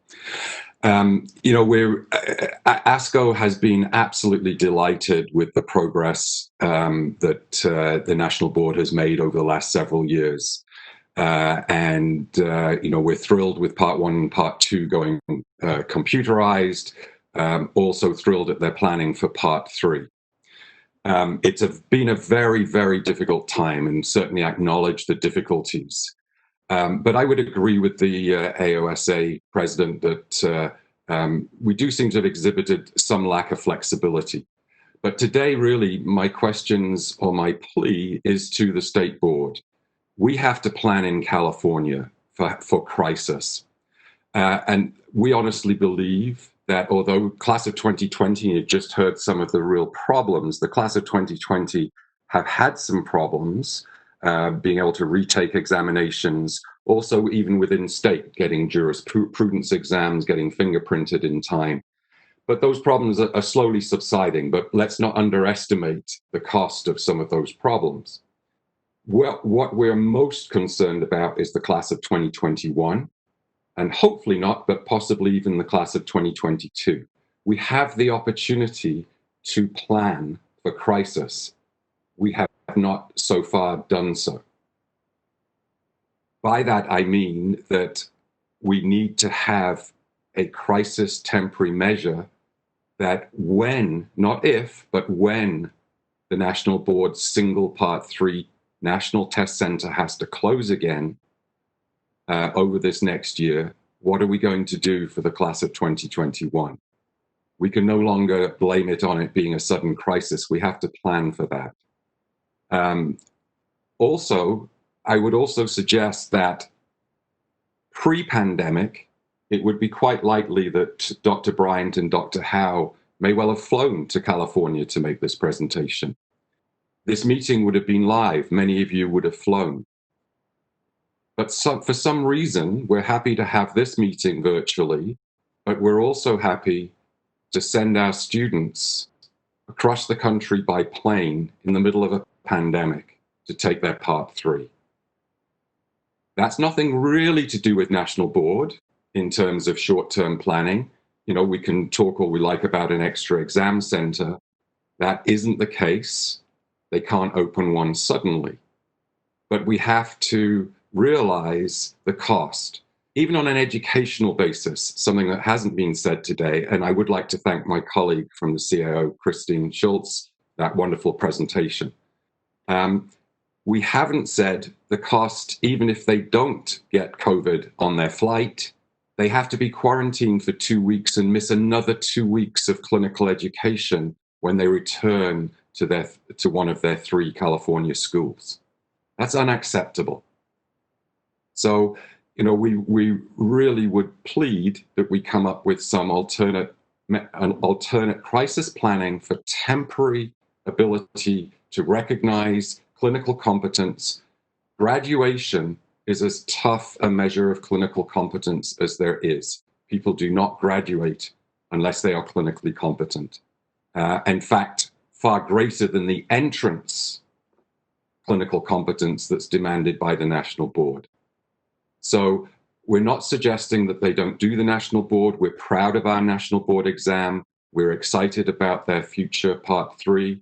You know, ASCO has been absolutely delighted with the progress that the National Board has made over the last several years. You know, we're thrilled with part 1 and part 2 going computerized, also thrilled at their planning for part 3. It's been a very, very difficult time, and certainly acknowledge the difficulties. But I would agree with the AOSA president that we do seem to have exhibited some lack of flexibility. But today, really, my questions or my plea is to the state board. We have to plan in California for crisis. And we honestly believe that although class of 2020, you just heard some of the real problems, the class of 2020 have had some problems being able to retake examinations, also even within state, getting jurisprudence exams, getting fingerprinted in time. But those problems are slowly subsiding, but let's not underestimate the cost of some of those problems. Well, what we're most concerned about is the class of 2021, and hopefully not, but possibly even the class of 2022. We have the opportunity to plan for crisis. We have not so far done so. By that, I mean that we need to have a crisis temporary measure that when, not if, but when the National Board's single part 3 National Test Center has to close again over this next year, what are we going to do for the class of 2021? We can no longer blame it on it being a sudden crisis. We have to plan for that. Also, I would also suggest that pre-pandemic, it would be quite likely that Dr. Bryant and Dr. Howe may well have flown to California to make this presentation. This meeting would have been live. Many of you would have flown. But for some reason, we're happy to have this meeting virtually, but we're also happy to send our students across the country by plane in the middle of a pandemic to take their part 3. That's nothing really to do with National Board in terms of short-term planning. You know, we can talk all we like about an extra exam center. That isn't the case. They can't open one suddenly. But we have to realize the cost, even on an educational basis, something that hasn't been said today. And I would like to thank my colleague from the CIO, Christine Schultz, that wonderful presentation. We haven't said the cost, even if they don't get COVID on their flight, they have to be quarantined for 2 weeks and miss another 2 weeks of clinical education when they return to one of their 3 California schools. That's unacceptable. So, you know, we really would plead that we come up with some alternate crisis planning for temporary ability to recognize clinical competence. Graduation is as tough a measure of clinical competence as there is. People do not graduate unless they are clinically competent. In fact, far greater than the entrance clinical competence that's demanded by the National Board. So we're not suggesting that they don't do the National Board. We're proud of our National Board exam. We're excited about their future part 3.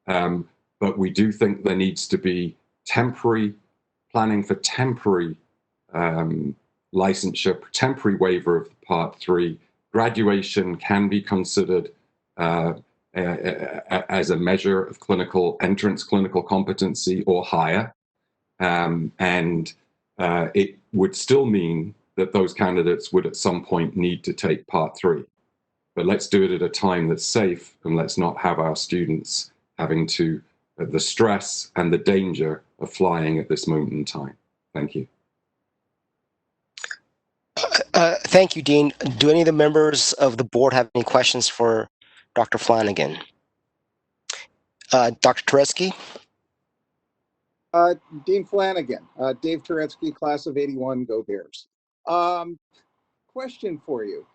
But we do think there needs to be temporary planning for temporary licensure, temporary waiver of part 3. Graduation can be considered as a measure of clinical entrance, clinical competency or higher. It would still mean that those candidates would at some point need to take part 3. But let's do it at a time that's safe, and let's not have our students having to the stress and the danger of flying at this moment in time. Thank you. Thank you, Dean. Do any of the members of the board have any questions for Dr. Flanagan? Dr. Turetsky? Dean Flanagan, Dave Turetsky, class of 81, go Bears. Question for you.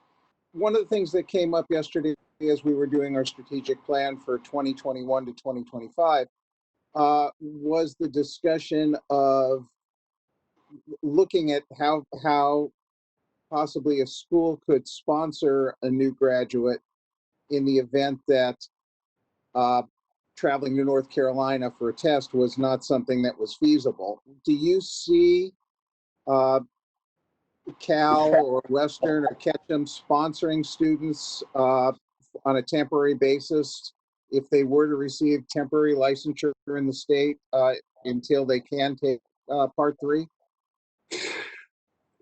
One of the things that came up yesterday as we were doing our strategic plan for 2021 to 2025 was the discussion of looking at how possibly a school could sponsor a new graduate in the event that traveling to North Carolina for a test was not something that was feasible. Do you see Cal or Western or Ketchum sponsoring students on a temporary basis if they were to receive temporary licensure in the state until they can take Part 3?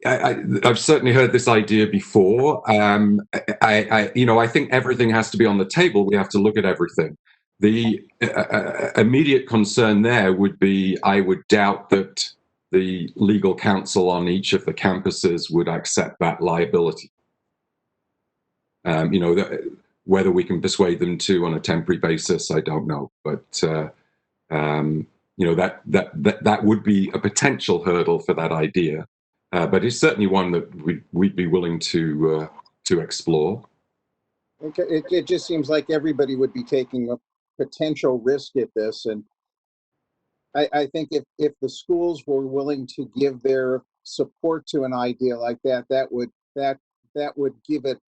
I've certainly heard this idea before. I think everything has to be on the table. We have to look at everything. The immediate concern there would be, I would doubt that the legal counsel on each of the campuses would accept that liability. Whether we can persuade them to on a temporary basis, I don't know. But that would be a potential hurdle for that idea. But it's certainly one that we'd be willing to explore. Okay. It just seems like everybody would be taking a potential risk at this, and I think if the schools were willing to give their support to an idea like that, that would give it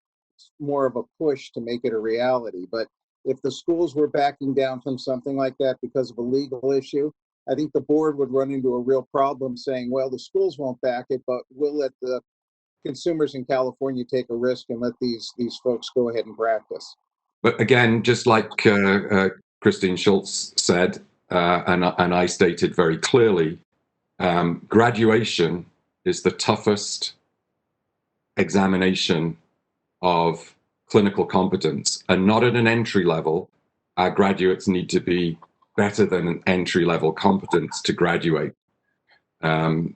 more of a push to make it a reality. But if the schools were backing down from something like that because of a legal issue, I think the board would run into a real problem saying, well, the schools won't back it, but we'll let the consumers in California take a risk and let these folks go ahead and practice. But again, just like Christine Schultz said, and I stated very clearly, graduation is the toughest examination of clinical competence, and not at an entry level. Our graduates need to be better than an entry-level competence to graduate.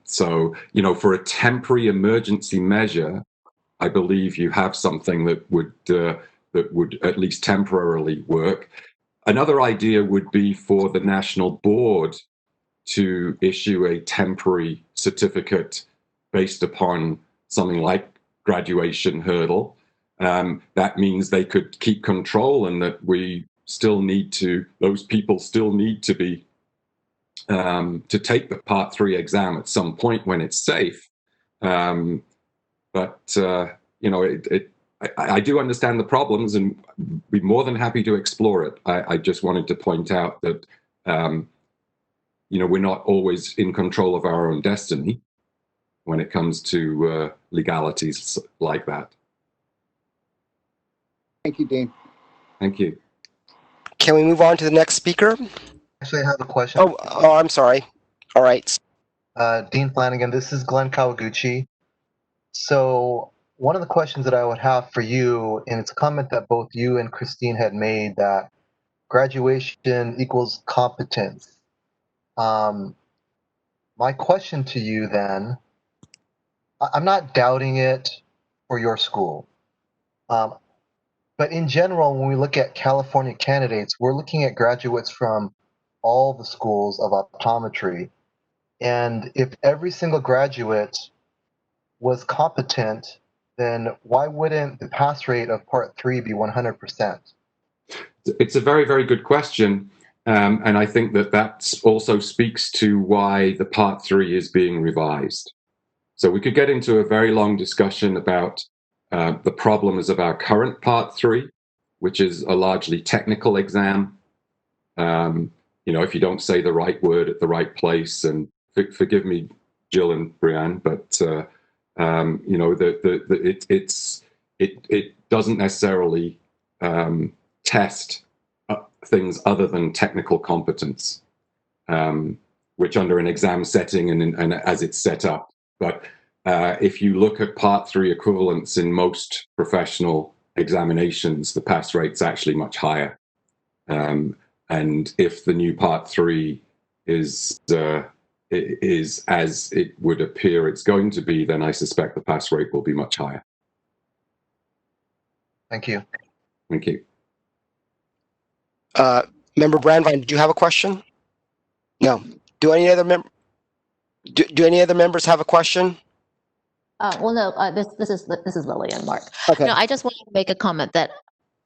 So, for a temporary emergency measure, I believe you have something that would at least temporarily work. Another idea would be for the national board to issue a temporary certificate based upon something like graduation hurdle. That means they could keep control, and that those people still need to be to take the Part 3 exam at some point when it's safe. I do understand the problems and be more than happy to explore it. I just wanted to point out that we're not always in control of our own destiny when it comes to legalities like that. Thank you, Dean. Thank you. Can we move on to the next speaker? Actually, I have a question. Oh, I'm sorry. All right. Dean Flanagan, this is Glenn Kawaguchi. So one of the questions that I would have for you, and it's a comment that both you and Christine had made, that graduation equals competence. My question to you then, I'm not doubting it for your school. But in general, when we look at California candidates, we're looking at graduates from all the schools of optometry. And if every single graduate was competent, then why wouldn't the pass rate of Part 3 be 100%? It's a very, very good question. And I think that also speaks to why the Part 3 is being revised. So we could get into a very long discussion about the problems of our current Part 3, which is a largely technical exam. If you don't say the right word at the right place, and forgive me, Jill and Brianne, but it doesn't necessarily test things other than technical competence, which under an exam setting and as it's set up. But if you look at Part 3 equivalents in most professional examinations, the pass rate's actually much higher. And if the new Part 3 is is as it would appear it's going to be, then I suspect the pass rate will be much higher. Thank you. Thank you. Member Brandwein, did you have a question? No. Do any other do any other members have a question? Well, no, this is Lillian, Mark. Okay. No, I just want to make a comment that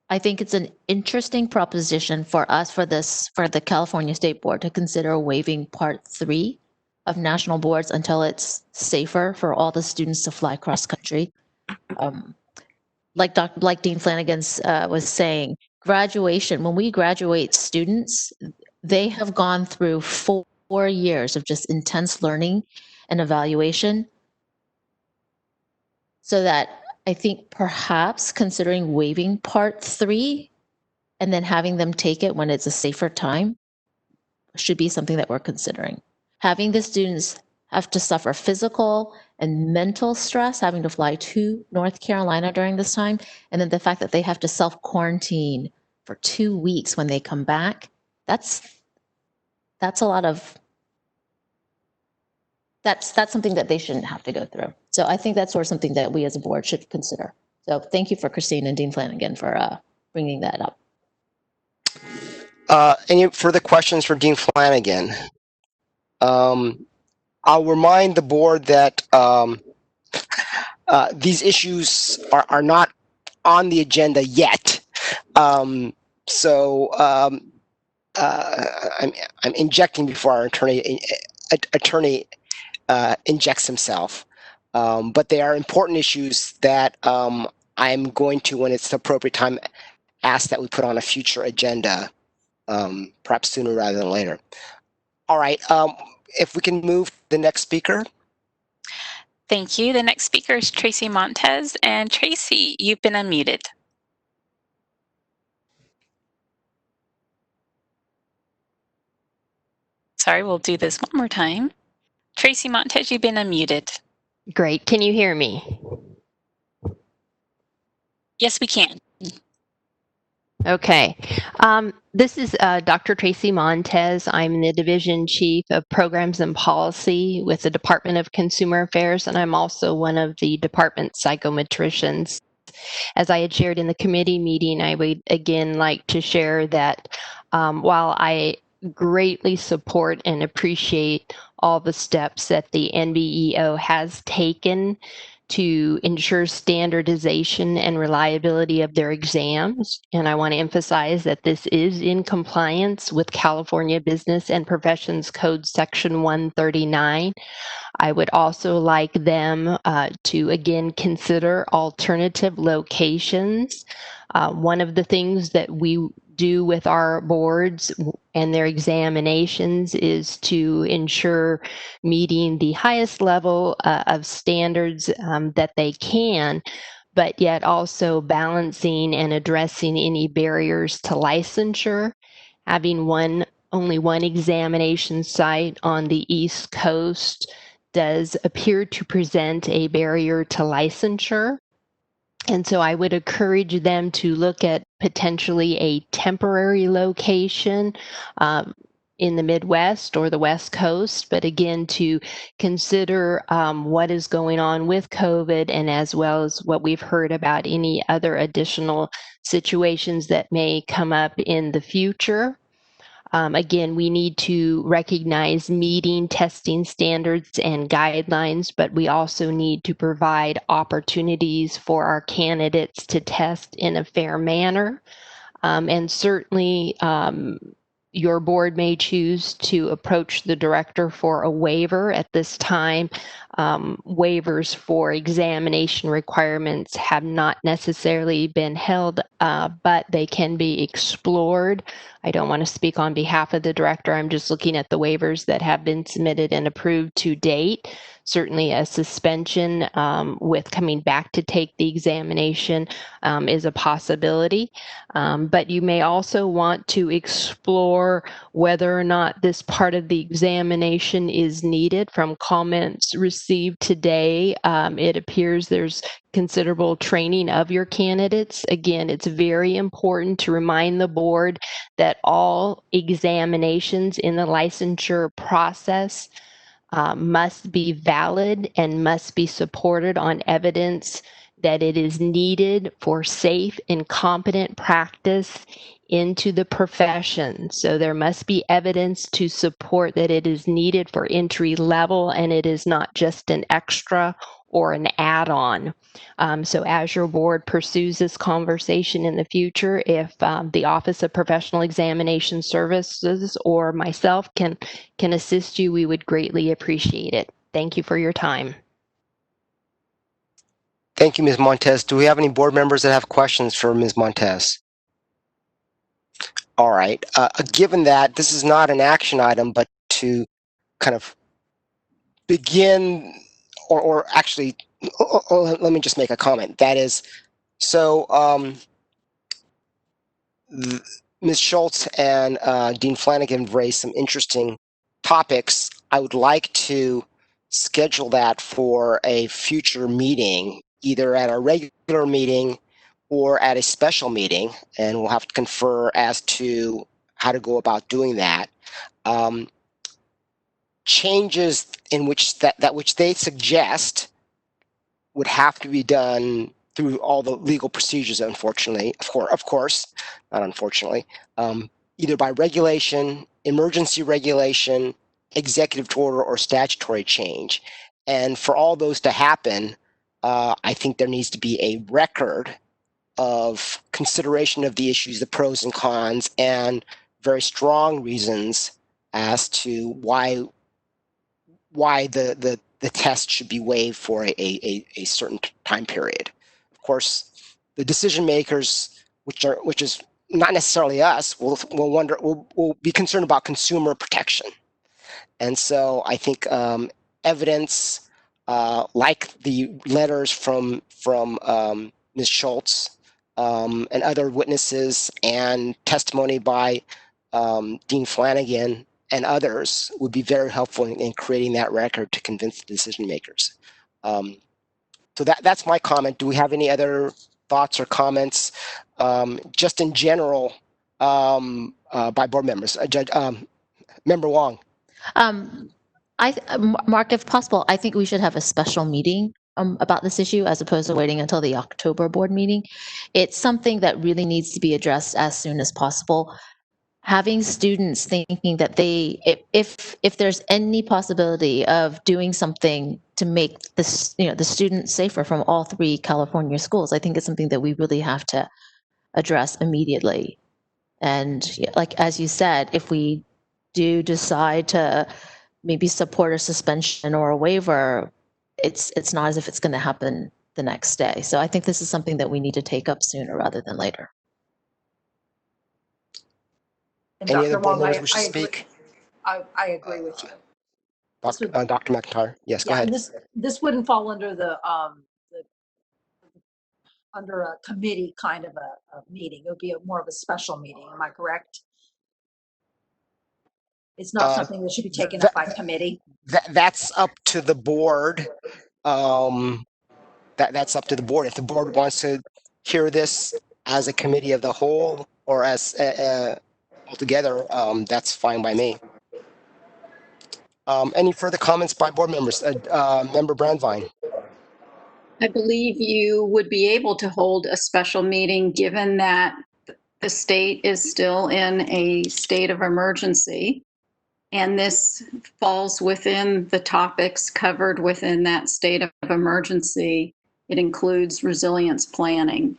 I think it's an interesting proposition for us for the California State Board to consider waiving Part 3 of national boards until it's safer for all the students to fly cross country. Like Dean Flanagan was saying, graduation, when we graduate students, they have gone through 4 years of just intense learning and evaluation. So that I think perhaps considering waiving Part 3 and then having them take it when it's a safer time should be something that we're considering. Having the students have to suffer physical and mental stress, having to fly to North Carolina during this time, and then the fact that they have to self-quarantine for 2 weeks when they come back, that's a lot of, that's something that they shouldn't have to go through. So I think that's sort of something that we as a board should consider. So thank you for Christine and Dean Flanagan for bringing that up. Any further questions for Dean Flanagan? I'll remind the board that these issues are not on the agenda yet. So I'm injecting before our attorney injects himself. But they are important issues that I'm going to, when it's the appropriate time, ask that we put on a future agenda, perhaps sooner rather than later. All right. If we can move to the next speaker. Thank you. The next speaker is Tracy Montez. And Tracy, you've been unmuted. Sorry, we'll do this one more time. Tracy Montez, you've been unmuted. Great. Can you hear me? Yes, we can. Okay. This is Dr. Tracy Montez. I'm the Division Chief of Programs and Policy with the Department of Consumer Affairs, and I'm also one of the department psychometricians. As I had shared in the committee meeting, I would again like to share that while I greatly support and appreciate all the steps that the NBEO has taken to ensure standardization and reliability of their exams. And I want to emphasize that this is in compliance with California Business and Professions Code Section 139. I would also like them to again consider alternative locations. One of the things that we do with our boards and their examinations is to ensure meeting the highest level of standards that they can, but yet also balancing and addressing any barriers to licensure. Having only one examination site on the East Coast does appear to present a barrier to licensure. And so I would encourage them to look at potentially a temporary location in the Midwest or the West Coast, but again, to consider what is going on with COVID and as well as what we've heard about any other additional situations that may come up in the future. Again, we need to recognize meeting testing standards and guidelines, but we also need to provide opportunities for our candidates to test in a fair manner. And certainly, your board may choose to approach the director for a waiver. At this time, waivers for examination requirements have not necessarily been held, but they can be explored. I don't want to speak on behalf of the director. I'm just looking at the waivers that have been submitted and approved to date. Certainly a suspension with coming back to take the examination is a possibility. But you may also want to explore whether or not this part of the examination is needed. From comments received today, it appears there's considerable training of your candidates. Again, it's very important to remind the board that all examinations in the licensure process must be valid and must be supported on evidence that it is needed for safe and competent practice into the profession. So there must be evidence to support that it is needed for entry level and it is not just an extra or an add-on. So as your board pursues this conversation in the future, if the Office of Professional Examination Services or myself can assist you, we would greatly appreciate it. Thank you for your time. Thank you, Ms. Montez. Do we have any board members that have questions for Ms. Montez? All right. Given that this is not an action item, but to kind of begin, or actually, let me just make a comment. That is, so Ms. Schultz and Dean Flanagan raised some interesting topics. I would like to schedule that for a future meeting, either at a regular meeting or at a special meeting, and we'll have to confer as to how to go about doing that. Changes in which that which they suggest would have to be done through all the legal procedures, unfortunately, of course, not unfortunately, either by regulation, emergency regulation, executive order, or statutory change. And for all those to happen, I think there needs to be a record of consideration of the issues, the pros and cons, and very strong reasons as to why the test should be waived for a certain time period. Of course, the decision makers, which is not necessarily us, will be concerned about consumer protection. And so I think evidence like the letters from Ms. Schultz and other witnesses and testimony by Dean Flanagan and others would be very helpful in creating that record to convince the decision makers. So that's my comment. Do we have any other thoughts or comments, just in general, by board members? Member Wong. Mark, if possible, I think we should have a special meeting about this issue as opposed to waiting until the October board meeting. It's something that really needs to be addressed as soon as possible. Having students thinking that if there's any possibility of doing something to make this, the students safer from all three California schools, I think it's something that we really have to address immediately. And like, as you said, if we do decide to maybe support a suspension or a waiver, it's not as if it's going to happen the next day. So I think this is something that we need to take up sooner rather than later. And Any Dr. other board Wong, members wish to speak? I agree with you. Dr. McIntyre, yes, go ahead. This wouldn't fall under under a committee kind of a meeting. It would be more of a special meeting. Am I correct? It's not something that should be taken up by committee. That's up to the board. That's up to the board. If the board wants to hear this as a committee of the whole or as altogether, that's fine by me. Any further comments by board members? Member Brandvine. I believe you would be able to hold a special meeting given that the state is still in a state of emergency. And this falls within the topics covered within that state of emergency. It includes resilience planning.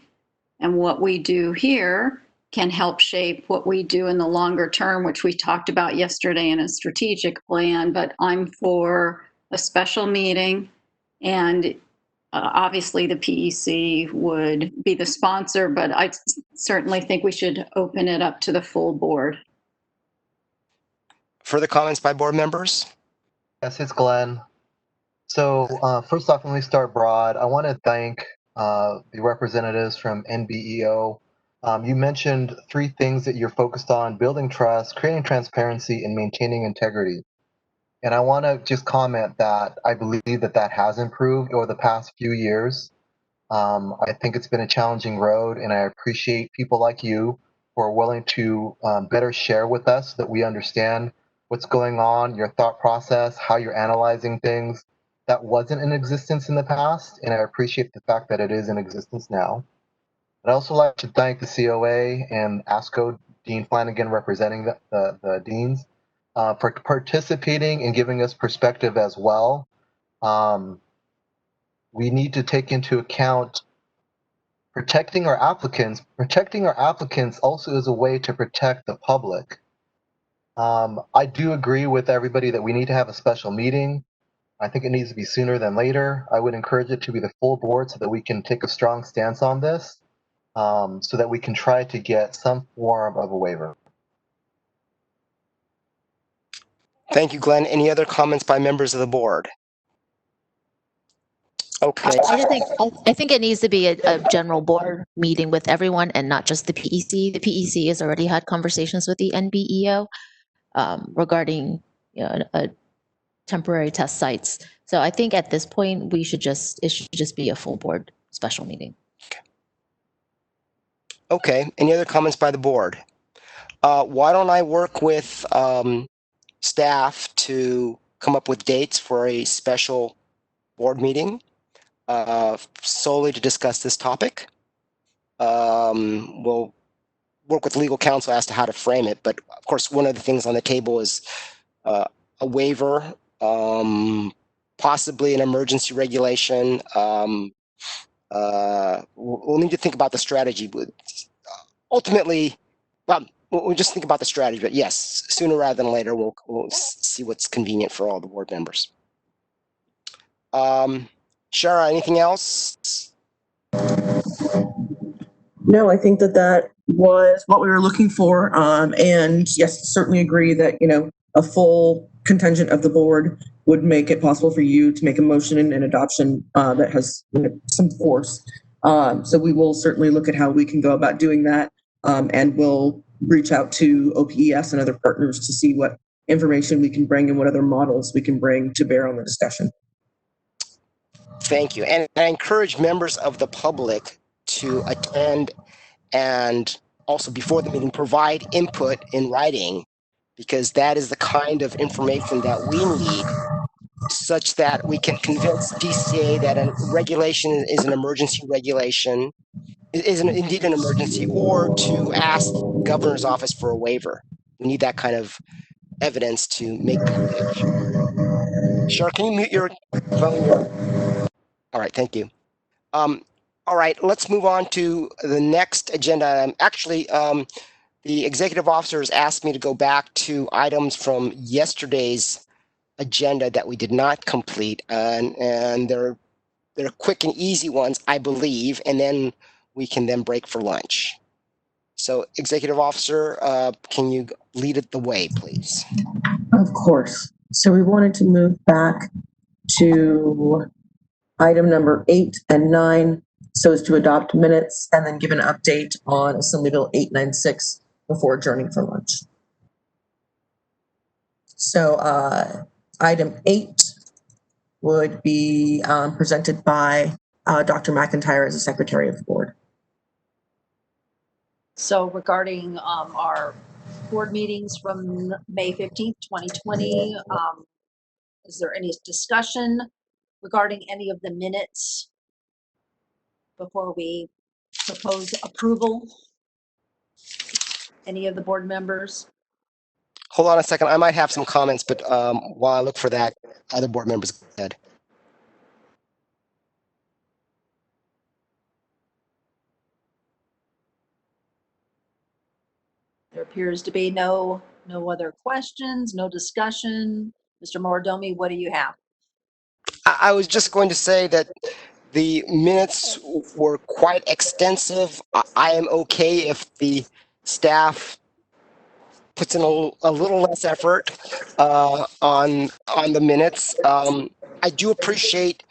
And what we do here can help shape what we do in the longer term, which we talked about yesterday in a strategic plan. But I'm for a special meeting, and obviously the PEC would be the sponsor, but I certainly think we should open it up to the full board. Further comments by board members? Yes, it's Glenn. So first off, let me start broad. I want to thank the representatives from NBEO. You mentioned three things that you're focused on: building trust, creating transparency, and maintaining integrity. And I want to just comment that I believe that has improved over the past few years. I think it's been a challenging road, and I appreciate people like you who are willing to better share with us so that we understand what's going on, your thought process, how you're analyzing things. That wasn't in existence in the past, and I appreciate the fact that it is in existence now. I'd also like to thank the COA and ASCO, Dean Flanagan representing the deans, for participating and giving us perspective as well. We need to take into account protecting our applicants. Protecting our applicants also is a way to protect the public. I do agree with everybody that we need to have a special meeting. I think it needs to be sooner than later. I would encourage it to be the full board so that we can take a strong stance on this, so that we can try to get some form of a waiver. Thank you, Glenn. Any other comments by members of the board? Okay. I think it needs to be a general board meeting with everyone and not just the PEC. The PEC has already had conversations with the NBEO regarding temporary test sites. So I think at this point it should just be a full board special meeting. Okay. Any other comments by the board? Why don't I work with staff to come up with dates for a special board meeting solely to discuss this topic? We'll work with legal counsel as to how to frame it, but of course, one of the things on the table is a waiver, possibly an emergency regulation. We'll need to think about the strategy. Ultimately, well, we'll just think about the strategy, but yes, sooner rather than later, we'll see what's convenient for all the board members. Shara, anything else? No, I think that was what we were looking for. And yes, certainly agree that, a full contingent of the board would make it possible for you to make a motion and adoption that has some force. So we will certainly look at how we can go about doing that. And we'll reach out to OPES and other partners to see what information we can bring and what other models we can bring to bear on the discussion. Thank you. And I encourage members of the public to attend and also before the meeting provide input in writing, because that is the kind of information that we need such that we can convince DCA that a regulation is an emergency regulation, is indeed an emergency, or to ask the governor's office for a waiver. We need that kind of evidence to make that pitch. Sure, can you mute your phone? All right, thank you. All right, let's move on to the next agenda item. Actually, the executive officers asked me to go back to items from yesterday's agenda that we did not complete, and they're quick and easy ones, I believe, and then we can then break for lunch. So, executive officer, can you lead it the way, please? Of course. So we wanted to move back to item number 8 and 9, so as to adopt minutes and then give an update on Assembly Bill 896 before adjourning for lunch. So item 8 would be presented by Dr. McIntyre as the Secretary of the Board. So regarding our board meetings from May 15th, 2020, is there any discussion regarding any of the minutes before we propose approval? Any of the board members? Hold on a second. I might have some comments, but while I look for that, other board members go ahead. There appears to be no other questions, no discussion. Mr. Mordomi, what do you have? I was just going to say that the minutes were quite extensive. I am okay if the staff puts in a little less effort on the minutes. I do appreciate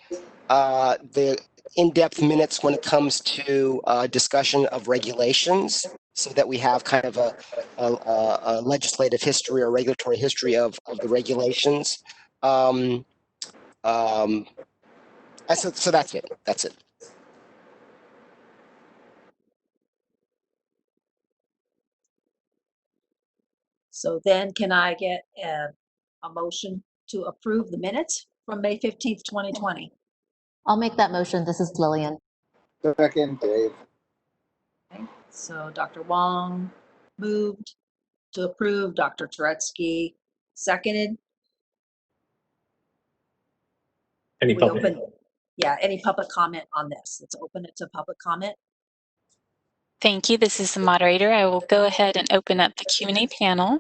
the in-depth minutes when it comes to discussion of regulations, so that we have kind of a legislative history or regulatory history of the regulations. So that's it. That's it. So then can I get a motion to approve the minutes from May 15th, 2020? I'll make that motion. This is Lillian. Second, Dave. Okay, so Dr. Wong moved to approve, Dr. Turetsky seconded. Any We public? open, yeah, any public comment on this? Let's open it to public comment. Thank you. This is the moderator. I will go ahead and open up the Q&A panel.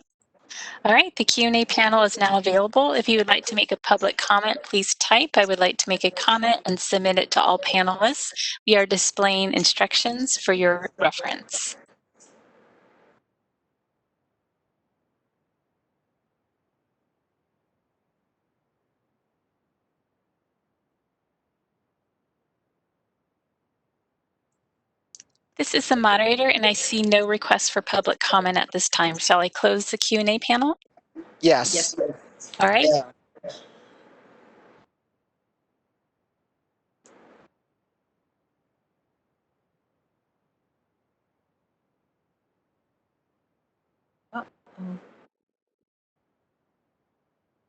All right, the Q&A panel is now available. If you would like to make a public comment, please type, "I would like to make a comment," and submit it to all panelists. We are displaying instructions for your reference. This is the moderator, and I see no requests for public comment at this time. Shall I close the Q&A panel? Yes. Yes. All right. Yeah.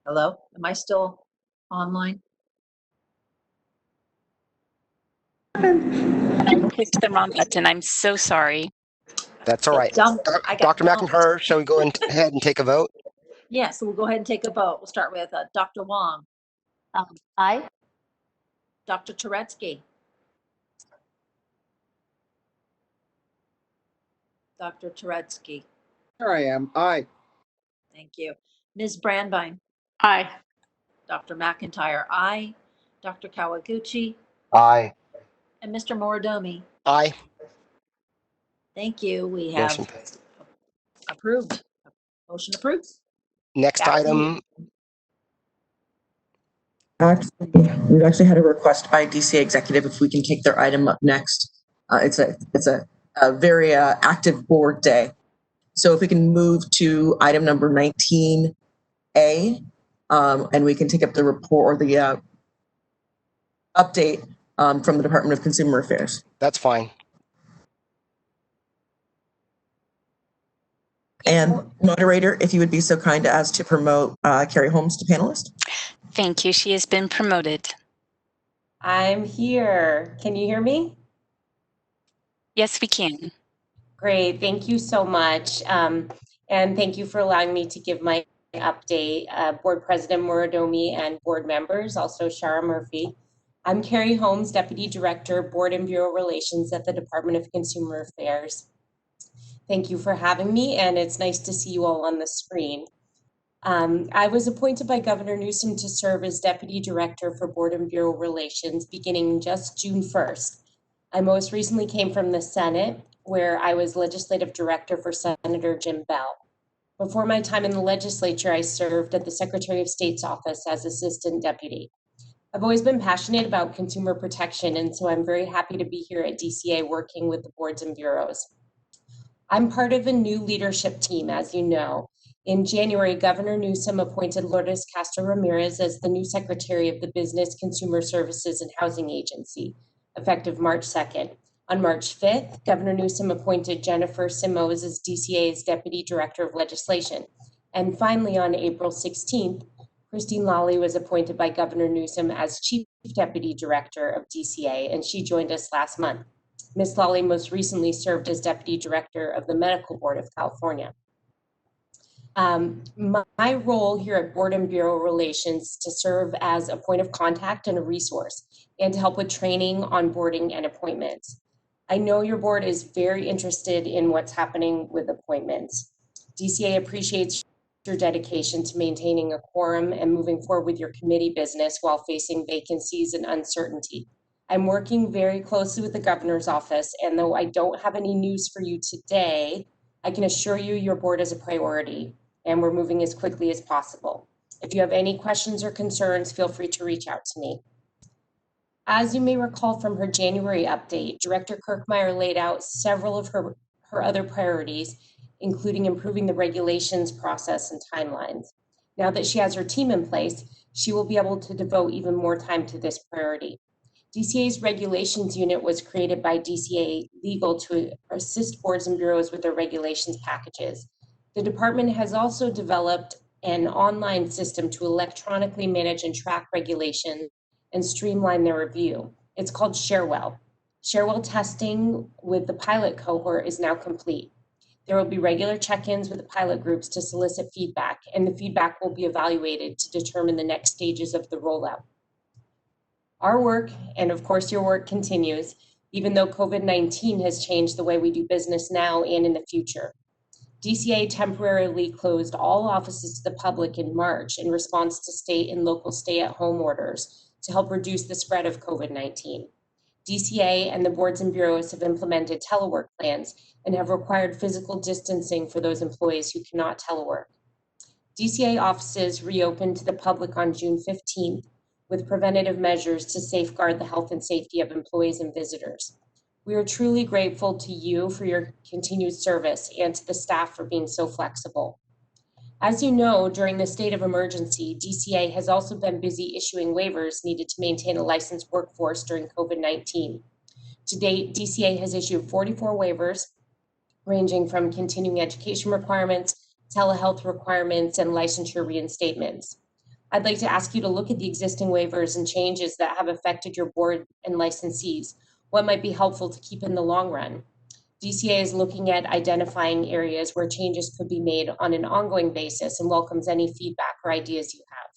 Hello, am I still online? I clicked the wrong button. I'm so sorry. That's all right. I got Dr. dumped. McIntyre, shall we go ahead and take a vote? Yeah, so we'll go ahead and take a vote. We'll start with Dr. Wong, Aye. Dr. Turetsky, Dr. Turetsky. Here I am. Aye. Thank you. Ms. Brandbein, Aye. Dr. McIntyre, aye. Dr. Kawaguchi, Aye. and Mr. Moridomi. Aye. Thank you. We have Motion. approved. Motion approved. Next Back to item. Actually, we've actually had a request by DCA executive if we can take their item up next. It's a very active board day. So if we can move to item number 19A, and we can take up the report or the update from the Department of Consumer Affairs. That's fine. And moderator, if you would be so kind as to promote Carrie Holmes to panelist. Thank you. She has been promoted. I'm here. Can you hear me? Yes, we can. Great. Thank you so much. And thank you for allowing me to give my update. Board President Moridomi and board members, also Shara Murphy. I'm Carrie Holmes, Deputy Director, Board and Bureau Relations at the Department of Consumer Affairs. Thank you for having me, and it's nice to see you all on the screen. I was appointed by Governor Newsom to serve as Deputy Director for Board and Bureau Relations beginning just June 1st. I most recently came from the Senate, where I was Legislative Director for Senator Jim Bell. Before my time in the legislature, I served at the Secretary of State's office as Assistant Deputy. I've always been passionate about consumer protection, and so I'm very happy to be here at DCA working with the boards and bureaus. I'm part of a new leadership team, as you know. In January, Governor Newsom appointed Lourdes Castro Ramirez as the new Secretary of the Business, Consumer Services, and Housing Agency, effective March 2nd. On March 5th, Governor Newsom appointed Jennifer Simoes as DCA's Deputy Director of Legislation. And finally, on April 16th, Christine Lawley was appointed by Governor Newsom as Chief Deputy Director of DCA, and she joined us last month. Ms. Lawley most recently served as Deputy Director of the Medical Board of California. My role here at Board and Bureau Relations is to serve as a point of contact and a resource, and to help with training, onboarding, and appointments. I know your board is very interested in what's happening with appointments. DCA appreciates your dedication to maintaining a quorum and moving forward with your committee business while facing vacancies and uncertainty. I'm working very closely with the governor's office, and though I don't have any news for you today, I can assure you your board is a priority, and we're moving as quickly as possible. If you have any questions or concerns, feel free to reach out to me. As you may recall from her January update, Director Kirkmeyer laid out several of her other priorities, including improving the regulations process and timelines. Now that she has her team in place, she will be able to devote even more time to this priority. DCA's regulations unit was created by DCA Legal to assist boards and bureaus with their regulations packages. The department has also developed an online system to electronically manage and track regulation and streamline their review. It's called Sharewell. Sharewell testing with the pilot cohort is now complete. There will be regular check-ins with the pilot groups to solicit feedback, and the feedback will be evaluated to determine the next stages of the rollout. Our work, and of course your work, continues, even though COVID-19 has changed the way we do business now and in the future. DCA temporarily closed all offices to the public in March in response to state and local stay-at-home orders to help reduce the spread of COVID-19. DCA and the boards and bureaus have implemented telework plans and have required physical distancing for those employees who cannot telework. DCA offices reopened to the public on June 15th with preventative measures to safeguard the health and safety of employees and visitors. We are truly grateful to you for your continued service and to the staff for being so flexible. As you know, during the state of emergency, DCA has also been busy issuing waivers needed to maintain a licensed workforce during COVID-19. To date, DCA has issued 44 waivers, ranging from continuing education requirements, telehealth requirements, and licensure reinstatements. I'd like to ask you to look at the existing waivers and changes that have affected your board and licensees. What might be helpful to keep in the long run? DCA is looking at identifying areas where changes could be made on an ongoing basis and welcomes any feedback or ideas you have.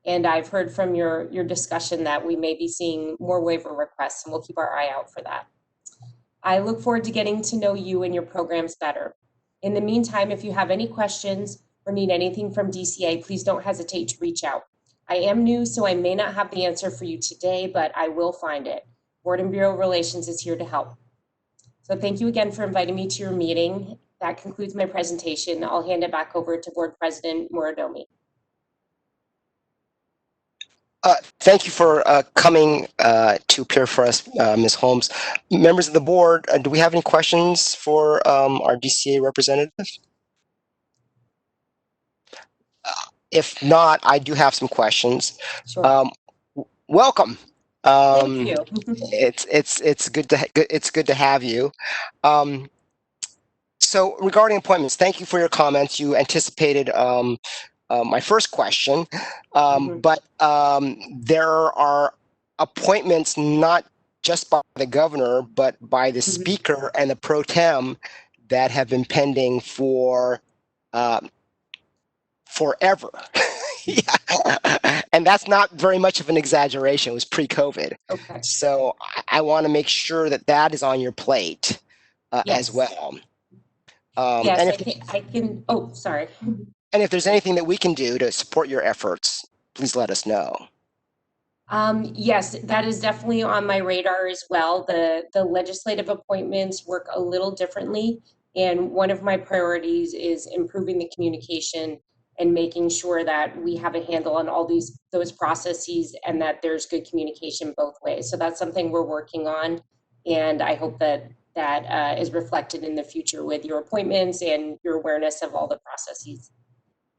And I've heard from your discussion that we may be seeing more waiver requests, and we'll keep our eye out for that. I look forward to getting to know you and your programs better. In the meantime, if you have any questions or need anything from DCA, please don't hesitate to reach out. I am new, so I may not have the answer for you today, but I will find it. Board and Bureau Relations is here to help. So thank you again for inviting me to your meeting. That concludes my presentation. I'll hand it back over to Board President Muradomi. Thank you for coming to appear for us, Ms. Holmes. Members of the board, do we have any questions for our DCA representative? If not, I do have some questions. Sure. Welcome. Thank you. It's good to have you. So regarding appointments, thank you for your comments. You anticipated my first question, but there are appointments not just by the governor, but by the speaker and the pro tem that have been pending for forever. Yeah. And that's not very much of an exaggeration. It was pre-COVID. Okay. So I want to make sure that that is on your plate as well. Yes, and I can. Oh, sorry. And if there's anything that we can do to support your efforts, please let us know. Yes, that is definitely on my radar as well. The legislative appointments work a little differently, and one of my priorities is improving the communication and making sure that we have a handle on all those processes and that there's good communication both ways. So that's something we're working on, and I hope that is reflected in the future with your appointments and your awareness of all the processes.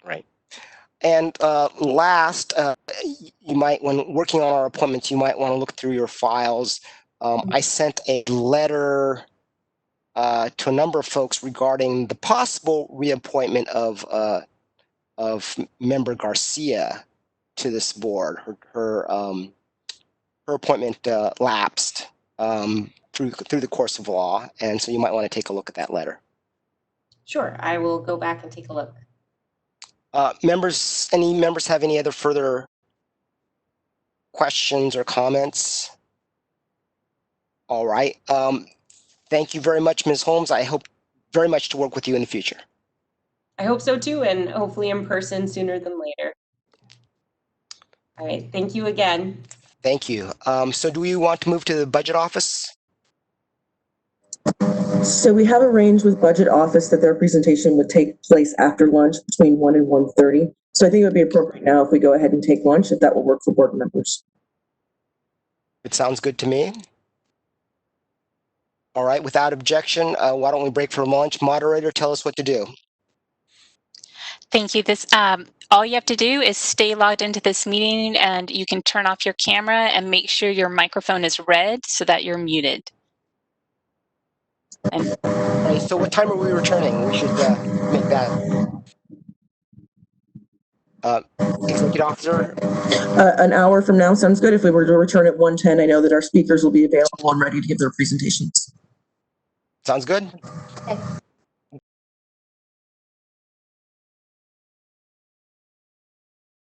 Right. And last, you might, when working on our appointments, you might want to look through your files. I sent a letter to a number of folks regarding the possible reappointment of Member Garcia to this board. Her appointment lapsed through the course of law, and so you might want to take a look at that letter. Sure, I will go back and take a look. Any members have any other further questions or comments? All right. Thank you very much, Ms. Holmes. I hope very much to work with you in the future. I hope so too, and hopefully in person sooner than later. All right, thank you again. Thank you. So do we want to move to the budget office? So we have arranged with budget office that their presentation would take place after lunch between 1 and 1:30. So I think it would be appropriate now if we go ahead and take lunch, if that will work for board members. It sounds good to me. All right, without objection, why don't we break for lunch? Moderator, tell us what to do. Thank you. All you have to do is stay logged into this meeting, and you can turn off your camera and make sure your microphone is red so that you're muted. All right, so what time are we returning? We should make that. Executive Officer? An hour from now sounds good. If we were to return at 1:10, I know that our speakers will be available and ready to give their presentations. Sounds good. Okay.